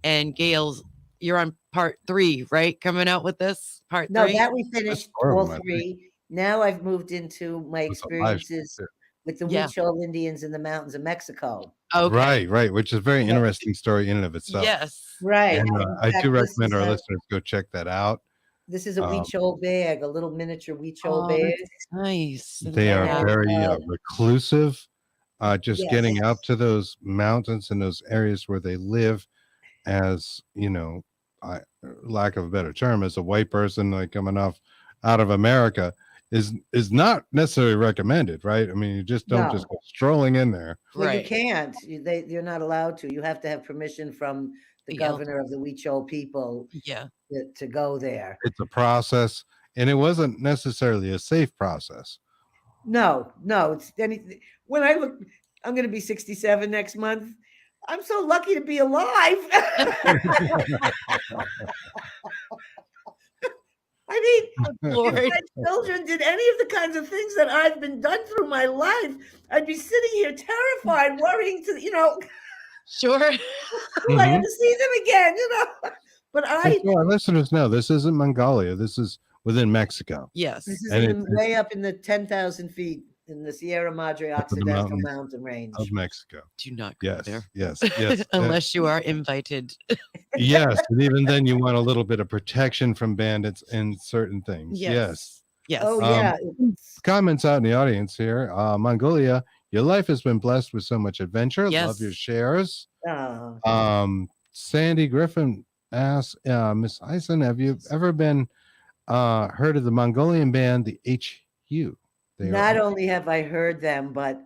Speaker 4: And Gail's, you're on part 3, right? Coming out with this part
Speaker 5: No,
Speaker 4: 3.
Speaker 5: that we finished
Speaker 3: four of
Speaker 5: all
Speaker 3: them, I think.
Speaker 5: 3. Now I've moved into my
Speaker 3: With the live
Speaker 5: experiences
Speaker 3: show, too.
Speaker 5: with the
Speaker 4: Yeah.
Speaker 5: Huichol Indians in the mountains of Mexico.
Speaker 4: Okay.
Speaker 3: Right, which is a very
Speaker 5: Yeah.
Speaker 3: interesting story in and of itself.
Speaker 4: Yes.
Speaker 5: Right.
Speaker 3: And
Speaker 5: In
Speaker 3: I
Speaker 5: fact,
Speaker 3: do
Speaker 5: this
Speaker 3: recommend
Speaker 5: is
Speaker 3: our
Speaker 5: a-
Speaker 3: listeners go check that out.
Speaker 5: This is a
Speaker 3: Um,
Speaker 5: Huichol bag, a little miniature Huichol
Speaker 4: Oh,
Speaker 5: bag.
Speaker 4: that's nice.
Speaker 3: They are
Speaker 5: Yeah.
Speaker 3: very reclusive. Just
Speaker 5: Yes.
Speaker 3: getting out to those mountains and those areas where they live, as lack of a better term, as a white person like coming out of America, is not necessarily recommended, right? I mean, you just don't just
Speaker 5: No.
Speaker 3: go strolling in there.
Speaker 5: Well, you
Speaker 4: Right.
Speaker 5: can't. You're not allowed to. You have to have permission from the
Speaker 4: The elder.
Speaker 5: governor of the Huichol people
Speaker 4: Yeah.
Speaker 5: to go there.
Speaker 3: It's a process, and it wasn't necessarily a safe process.
Speaker 5: No, it's anything. When I look, I'm going to be 67 next month. I'm so lucky to be alive. I mean,
Speaker 4: Lord.
Speaker 5: if my children did any of the kinds of things that I've been done through my life, I'd be sitting here terrified, worrying
Speaker 4: Sure.
Speaker 5: will I ever see them again, But
Speaker 3: And so our listeners know this isn't Mongolia. This is within Mexico.
Speaker 4: Yes.
Speaker 5: this is
Speaker 3: And
Speaker 5: way up in the 10,000 feet in the Sierra Madre
Speaker 3: Up in the
Speaker 5: Occidental
Speaker 3: mountains
Speaker 5: Mountain Range.
Speaker 3: of Mexico.
Speaker 4: Do not go
Speaker 3: Yes,
Speaker 4: there.
Speaker 3: yes.
Speaker 4: Unless you are invited.
Speaker 3: Yes, and even then you want a little bit of protection from bandits and certain things. Yes.
Speaker 4: Yes.
Speaker 5: Oh yeah,
Speaker 3: Comments out in the audience here. Mongolia, your life has been blessed with so much adventure. Love
Speaker 4: Yes.
Speaker 3: your shares.
Speaker 5: oh.
Speaker 3: Sandy Griffin asks, Miss Eisen, have you ever been heard of the Mongolian band, the HU?
Speaker 5: Not only have I heard them, but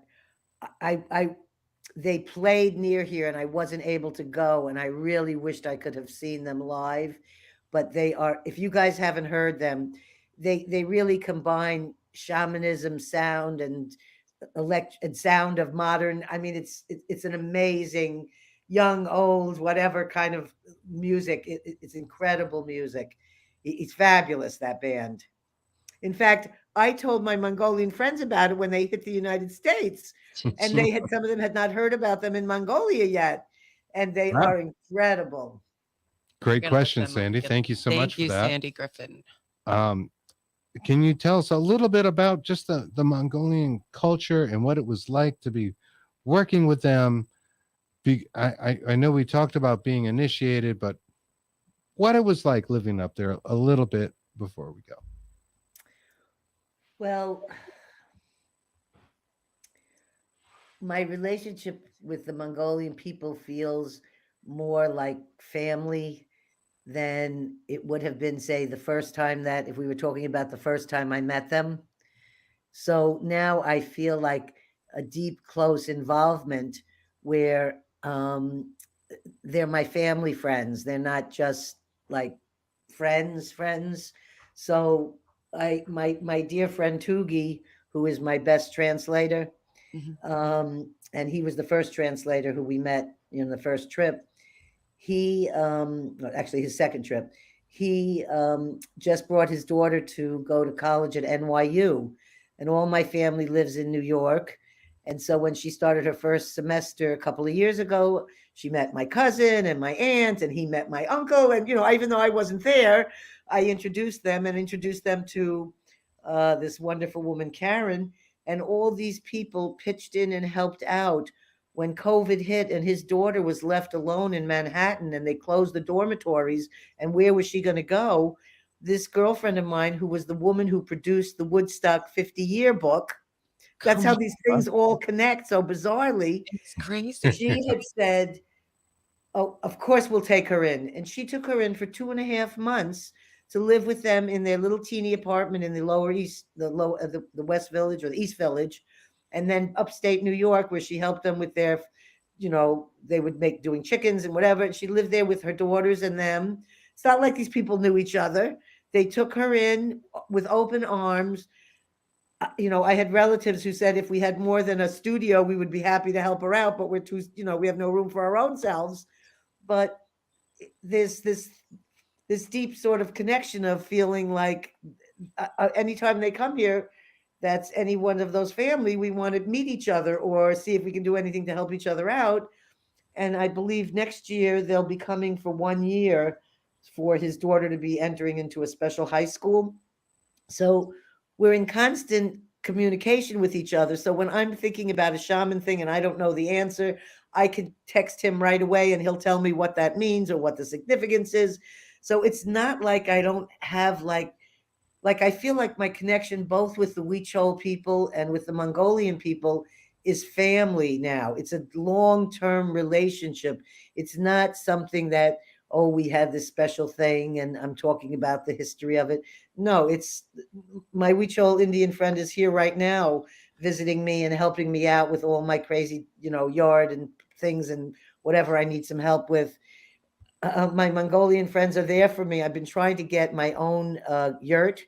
Speaker 5: they played near here and I wasn't able to go, and I really wished I could have seen them live. But they are, if you guys haven't heard them, they really combine shamanism sound and sound of modern. I mean, it's an amazing young, old, whatever kind of music. It's incredible music. It's fabulous, that band. In fact, I told my Mongolian friends about it when they hit the United States, and some of them had not heard about them in Mongolia yet, and they
Speaker 3: Wow.
Speaker 5: are incredible.
Speaker 3: Great question, Sandy. Thank you so much for that.
Speaker 4: Thank you, Sandy Griffin.
Speaker 3: Can you tell us a little bit about just the Mongolian culture and what it was like to be working with them? I know we talked about being initiated, but what it was like living up there a little bit before we go.
Speaker 5: Well, my relationship with the Mongolian people feels more like family than it would have been, say, the first time that, if we were talking about the first time I met them. So now I feel like a deep, close involvement where they're my family friends. They're not just like friends. So my dear friend Tugi, who is my best translator, and he was the first translator who we met in the first trip. He actually his second trip. He just brought his daughter to go to college at NYU, and all my family lives in New York. And so when she started her first semester a couple of years ago, she met my cousin and my aunt, and he met my uncle. And, even though I wasn't there, I introduced them to this wonderful woman, Karen. And all these people pitched in and helped out when COVID hit and his daughter was left alone in Manhattan and they closed the dormitories. And where was she going to go? This girlfriend of mine, who was the woman who produced the Woodstock 50-year book, that's how these things all connect so bizarrely.
Speaker 4: It's crazy.
Speaker 5: She had said, oh, of course we'll take her in. And she took her in for 2.5 months
Speaker 1: to live with them in their little teeny apartment in the lower east, the West Village or the East Village, and then upstate New York, where she helped them with their, they would make doing chickens and whatever. And she lived there with her daughters and them. It's not like these people knew each other. They took her in with open arms. I had relatives who said if we had more than a studio, we would be happy to help her out, but we're too, we have no room for our own selves. But there's this deep sort of connection of feeling like anytime they come here, that's any one of those family, we want to meet each other or see if we can do anything to help each other out. And I believe next year they'll be coming for 1 year for his daughter to be entering into a special high school. So we're in constant communication with each other. So when I'm thinking about a shaman thing and I don't know the answer, I could text him right away and he'll tell me what that means or what the significance is. So it's not like I don't have like I feel like my connection both with the Huichol people and with the Mongolian people is family now. It's a long-term relationship. It's not something that, oh, we had this special thing and I'm talking about the history of it. No, it's my Huichol Indian friend is here right now visiting me and helping me out with all my crazy, yard and things and whatever I need some help with. My Mongolian friends are there for me. I've been trying to get my own yurt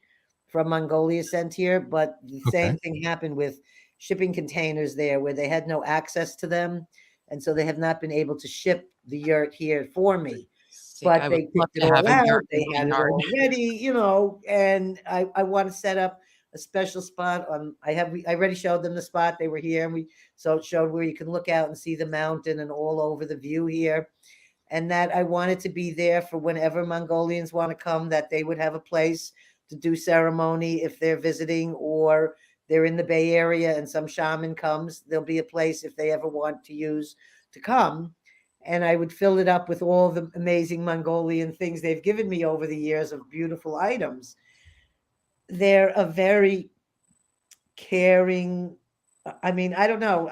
Speaker 1: from Mongolia sent here, but the same thing happened with shipping containers there where they had no access to them. And so they have not been able to ship the yurt here for me. But they picked it all out. They had it all ready, and I want to set up a special spot I already showed them the spot. They were here and so it showed where you can look out and see the mountain and all over the view here. And that I wanted to be there for whenever Mongolians want to come, that they would have a place to do ceremony if they're visiting or they're in the Bay Area and some shaman comes, there'll be a place if they ever want to use to come. And I would fill it up with all the amazing Mongolian things they've given me over the years of beautiful items. They're a very caring, I don't know.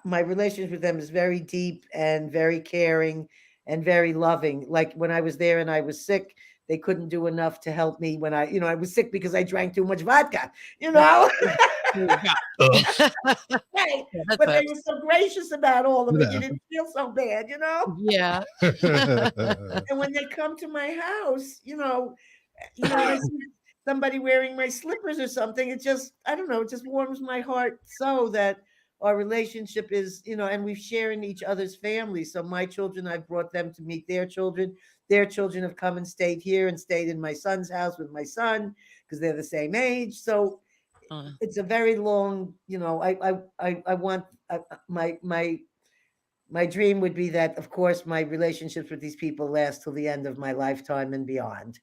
Speaker 1: My relationship with them is very deep and very caring and very loving. Like when I was there and I was sick, they couldn't do enough to help me when I was sick because I drank too much vodka, Right. But they were so gracious about all of it. You didn't feel so bad,
Speaker 4: Yeah.
Speaker 1: And when they come to my house, I see somebody wearing my slippers or something, it just, I don't know, it just warms my heart so that our relationship is, and we've shared in each other's families. So my children, I've brought them to meet their children. Their children have come and stayed here and stayed in my son's house with my son because they're the same age. So it's a very long, I want my dream would be that, of course, my relationships with these people last till the end of my lifetime and beyond.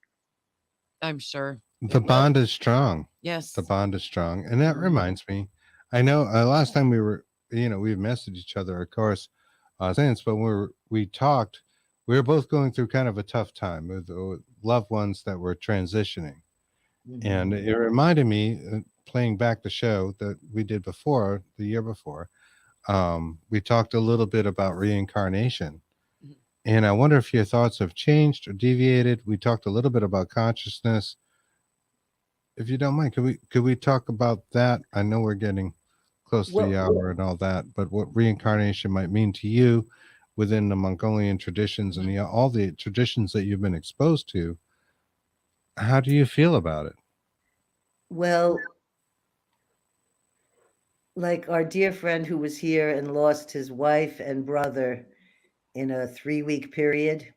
Speaker 4: I'm sure.
Speaker 3: The bond is strong.
Speaker 4: Yes.
Speaker 3: The bond is strong. And that reminds me, I know last time we were, we've messaged each other, of course, since, but when we talked, we were both going through kind of a tough time with loved ones that were transitioning. Mm-hmm. And it reminded me, playing back the show that we did before, the year before, we talked a little bit about reincarnation. Mm-hmm. And I wonder if your thoughts have changed or deviated. We talked a little bit about consciousness. If you don't mind, could we talk about that? I know we're getting close to the hour and all that, but what reincarnation might mean to you within the Mongolian traditions and all the traditions that you've been exposed to. How do you feel about it?
Speaker 1: Well, like our dear friend who was here and lost his wife and brother in a 3-week period,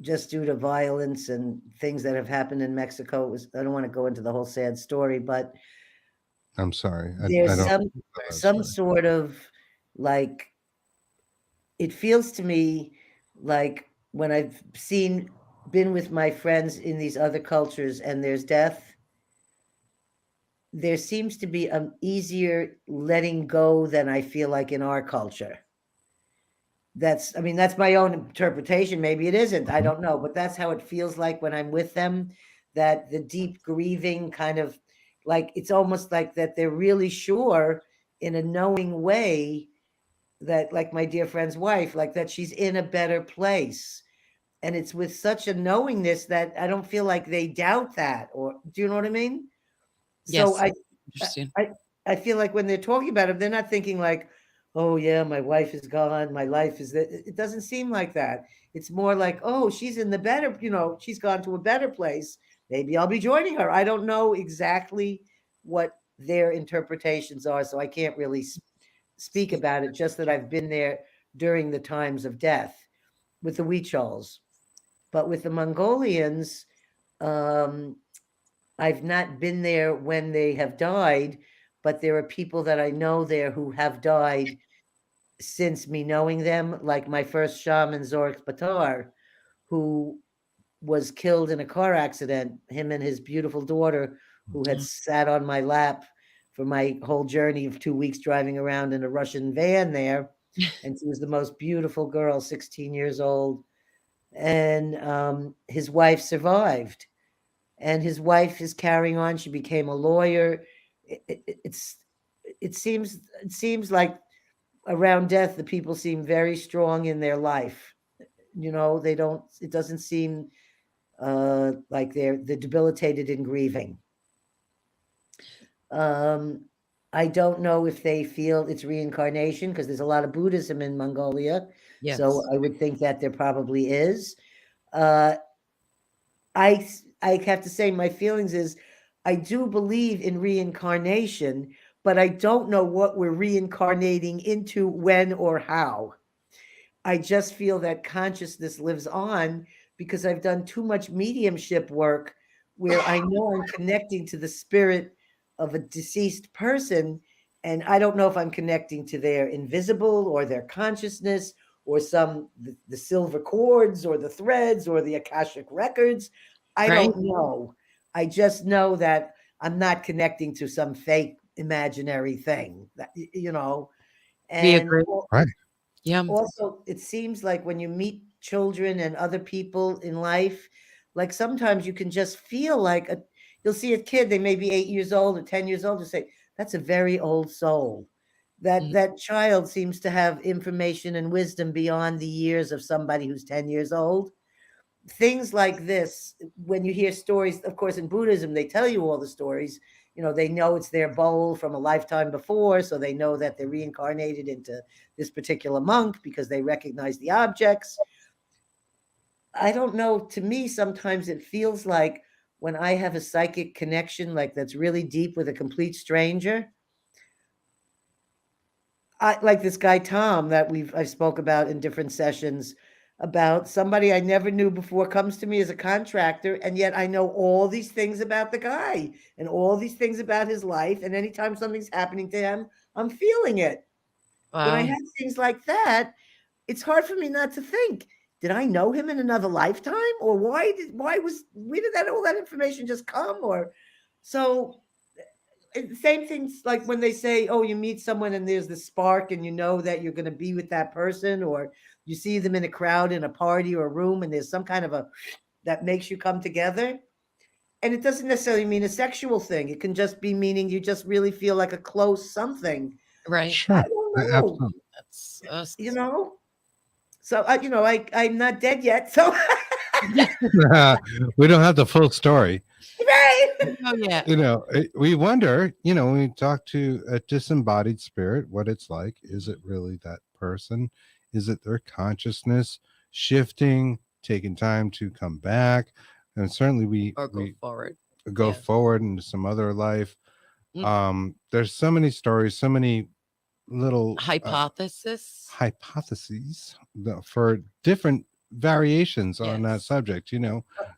Speaker 1: just due to violence and things that have happened in Mexico. I don't want to go into the whole sad story, but
Speaker 3: I'm sorry.
Speaker 1: There's some sort of like, it feels to me like when I've been with my friends in these other cultures and there's death, there seems to be an easier letting go than I feel like in our culture. That's my own interpretation. Maybe it isn't. I don't know. But that's how it feels like when I'm with them, that the deep grieving kind of like, it's almost like that they're really sure in a knowing way that, like my dear friend's wife, like that she's in a better place. and it's with such a knowingness that I don't feel like they doubt that, or do you know what I mean? So
Speaker 4: Yes. Interesting.
Speaker 1: I feel like when they're talking about it, they're not thinking like, oh yeah, my wife is gone, my life is that. It doesn't seem like that. It's more like, oh, she's in the better, she's gone to a better place. Maybe I'll be joining her. I don't know exactly what their interpretations are, so I can't really speak about it, just that I've been there during the times of death with the Huichols. But with the Mongolians, I've not been there when they have died, but there are people that I know there who have died since me knowing them, like my first shaman, Zork Batar, who was killed in a car accident, him and his beautiful daughter, who had sat on my lap for my whole journey of 2 weeks driving around in a Russian van there. And she was the most beautiful girl, 16 years old. And his wife survived. And his wife is carrying on. She became a lawyer. It seems like around death, the people seem very strong in their life. It doesn't seem like they're debilitated in grieving. I don't know if they feel it's reincarnation, because there's a lot of Buddhism in Mongolia.
Speaker 4: Yes.
Speaker 1: So I would think that there probably is. I have to say, my feelings is I do believe in reincarnation, but I don't know what we're reincarnating into, when or how. I just feel that consciousness lives on because I've done too much mediumship work where I know I'm connecting to the spirit of a deceased person. And I don't know if I'm connecting to their invisible or their consciousness or the silver cords or the threads or the Akashic records. I don't know. I just know that I'm not connecting to some fake imaginary thing, And
Speaker 4: we agree.
Speaker 3: Right.
Speaker 4: Yeah.
Speaker 1: Also, it seems like when you meet children and other people in life, like sometimes you can just feel like you'll see a kid, they may be 8 years old or 10 years old, and say, that's a very old soul. That child seems to have information and wisdom beyond the years of somebody who's 10 years old. Things like this, when you hear stories, of course, in Buddhism, they tell you all the stories. They know it's their bowl from a lifetime before, so they know that they're reincarnated into this particular monk because they recognize the objects. I don't know. To me, sometimes it feels like when I have a psychic connection, like that's really deep with a complete stranger, like this guy, Tom, that I spoke about in different sessions, about somebody I never knew before comes to me as a contractor, and yet I know all these things about the guy and all these things about his life. And anytime something's happening to him, I'm feeling it.
Speaker 4: Wow.
Speaker 1: When I have things like that, it's hard for me not to think, did I know him in another lifetime? Or where did all that information just come? Or so same things like when they say, oh, you meet someone and there's the spark and you know that you're going to be with that person, or you see them in a crowd in a party or a room and there's some kind of that makes you come together. And it doesn't necessarily mean a sexual thing. It can just be meaning you just really feel like a close something.
Speaker 4: Right.
Speaker 3: Sure.
Speaker 1: I don't know.
Speaker 3: Absolutely.
Speaker 4: That's
Speaker 1: So I'm not dead yet. So
Speaker 3: We don't have the full story.
Speaker 1: right.
Speaker 4: Oh yeah.
Speaker 3: We wonder, when we talk to a disembodied spirit, what it's like. Is it really that person? Is it their consciousness shifting, taking time to come back? And certainly we go forward into some other life. There's so many stories, so many little hypotheses for different variations on that subject,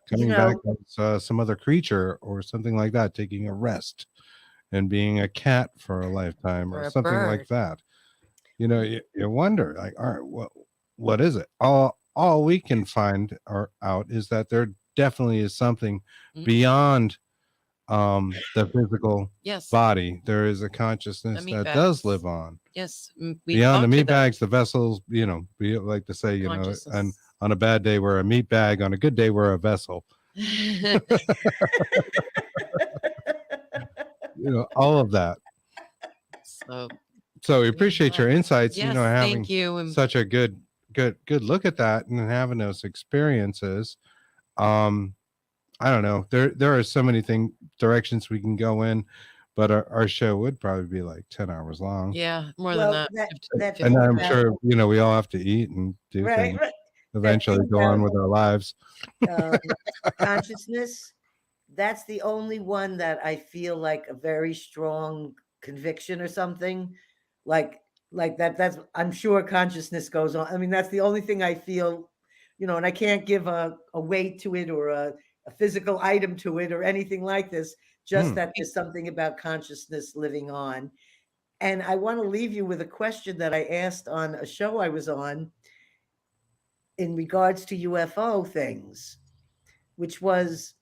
Speaker 3: coming back as some other creature or something like that, taking a rest and being a cat for a lifetime or something like that. You wonder, like, all right, what is it? All we can find out is that there definitely is something beyond the physical body. There is a consciousness that does live on.
Speaker 4: Yes.
Speaker 3: Beyond the meat bags, the vessels, we like to say, and on a bad day we're a meat bag, on a good day we're a vessel. All of that. So we appreciate your insights, having
Speaker 4: thank you.
Speaker 3: Such a good good look at that and having those experiences. I don't know. There are so many directions we can go in, but our show would probably be like 10 hours long.
Speaker 4: Yeah, more
Speaker 5: Well,
Speaker 4: than that.
Speaker 5: that
Speaker 3: And
Speaker 5: thing
Speaker 3: I'm
Speaker 5: about-
Speaker 3: sure, we all have to eat and do
Speaker 5: right,
Speaker 3: things.
Speaker 5: right.
Speaker 3: Eventually
Speaker 5: thing
Speaker 3: go on
Speaker 5: about-
Speaker 3: with our lives.
Speaker 1: Consciousness, that's the only one that I feel like a very strong conviction or something like that's, I'm sure consciousness goes on. I mean, that's the only thing I feel, and I can't give a weight to it or a physical item to it or anything like this, just that there's something about consciousness living on. And I want to leave you with a question that I asked on a show I was on in regards to UFO things, which was,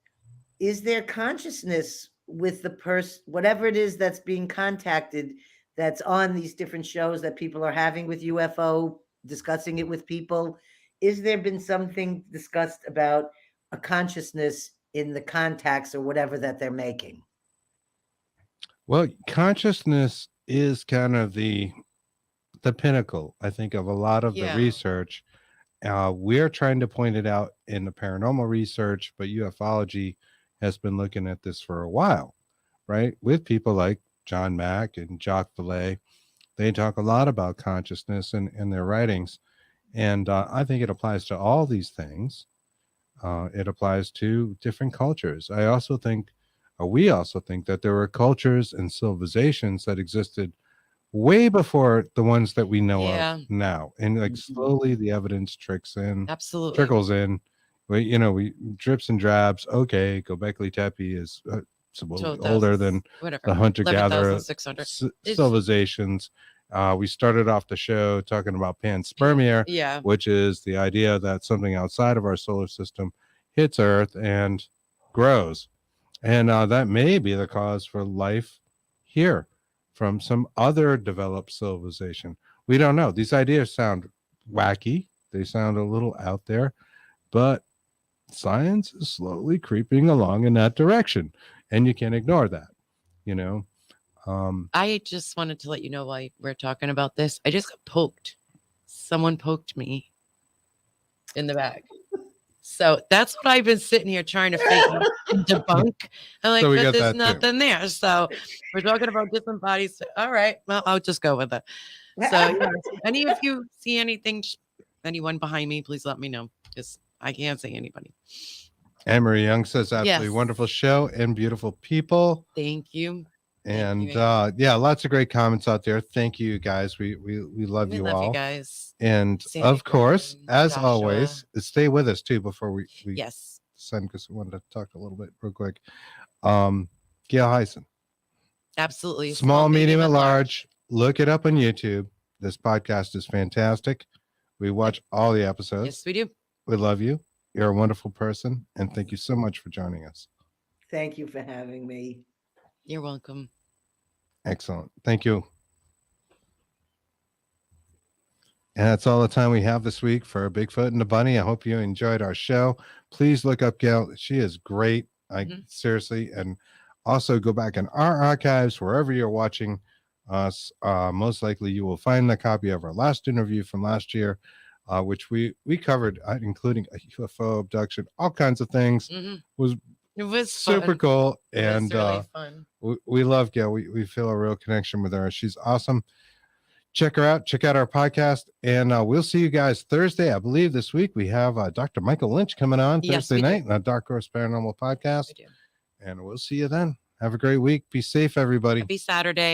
Speaker 1: is there consciousness with the person, whatever it is that's being contacted, that's on these different shows that people are having with UFO, discussing it with people? Is there been something discussed about a consciousness in the contacts or whatever that they're making?
Speaker 3: Well, consciousness is kind of the pinnacle, I think, of a lot of the research. We're trying to point it out in the paranormal research, but ufology has been looking at this for a while, right? With people like John Mack and Jacques Vallée. They talk a lot about consciousness in their writings. And I think it applies to all these things. It applies to different cultures. We also think that there were cultures and civilizations that existed way before the ones that we know of now. And like slowly the evidence trickles in. We drips and drabs. Okay, Göbekli Tepe is older than the hunter-gatherer civilizations. We started off the show talking about panspermia, which is the idea that something outside of our solar system hits Earth and grows. And that may be the cause for life here from some other developed civilization. We don't know. These ideas sound wacky. They sound a little out there, but science is slowly creeping along in that direction. And you can't ignore that,
Speaker 4: I just wanted to let you know why we're talking about this. I just got poked. Someone poked me in the back. So that's what I've been sitting here trying to figure debunk. I'm like,
Speaker 3: So
Speaker 4: but there's nothing there. So we're talking about different bodies. All right. Well, I'll just go with it. So if you see anyone behind me, please let me know, because I can't see anybody.
Speaker 3: Anne-Marie Young says, absolutely wonderful show and beautiful people.
Speaker 4: Thank you.
Speaker 3: And lots of great comments out there. Thank you guys. We love you all.
Speaker 4: You guys.
Speaker 3: And
Speaker 4: Santa
Speaker 3: of course,
Speaker 4: Cruz,
Speaker 3: as
Speaker 4: Joshua.
Speaker 3: always, stay with us too before we send, because we wanted to talk a little bit real quick. Gail Hayssen.
Speaker 4: Absolutely.
Speaker 3: Small, medium, and large. Look it up on YouTube. This podcast is fantastic. We watch all the episodes.
Speaker 4: Yes, we do.
Speaker 3: We love you. You're a wonderful person. And thank you so much for joining us.
Speaker 1: Thank you for having me.
Speaker 4: You're welcome.
Speaker 3: Excellent. Thank you. And that's all the time we have this week for Bigfoot and the Bunny. I hope you enjoyed our show. Please look up Gail. She is great. Seriously. And also go back in our archives, wherever you're watching us. Most likely you will find a copy of our last interview from last year, which we covered, including a UFO abduction, all kinds of things. It was super fun. Cool. And really fun. We love Gail. We feel a real connection with her. She's awesome. Check her out. Check out our podcast. And we'll see you guys Thursday. I believe this week we have Dr. Michael Lynch coming on Thursday night on the Dark Horse Paranormal Podcast. And we'll see you then. Have a great week. Be safe, everybody.
Speaker 4: Happy Saturday.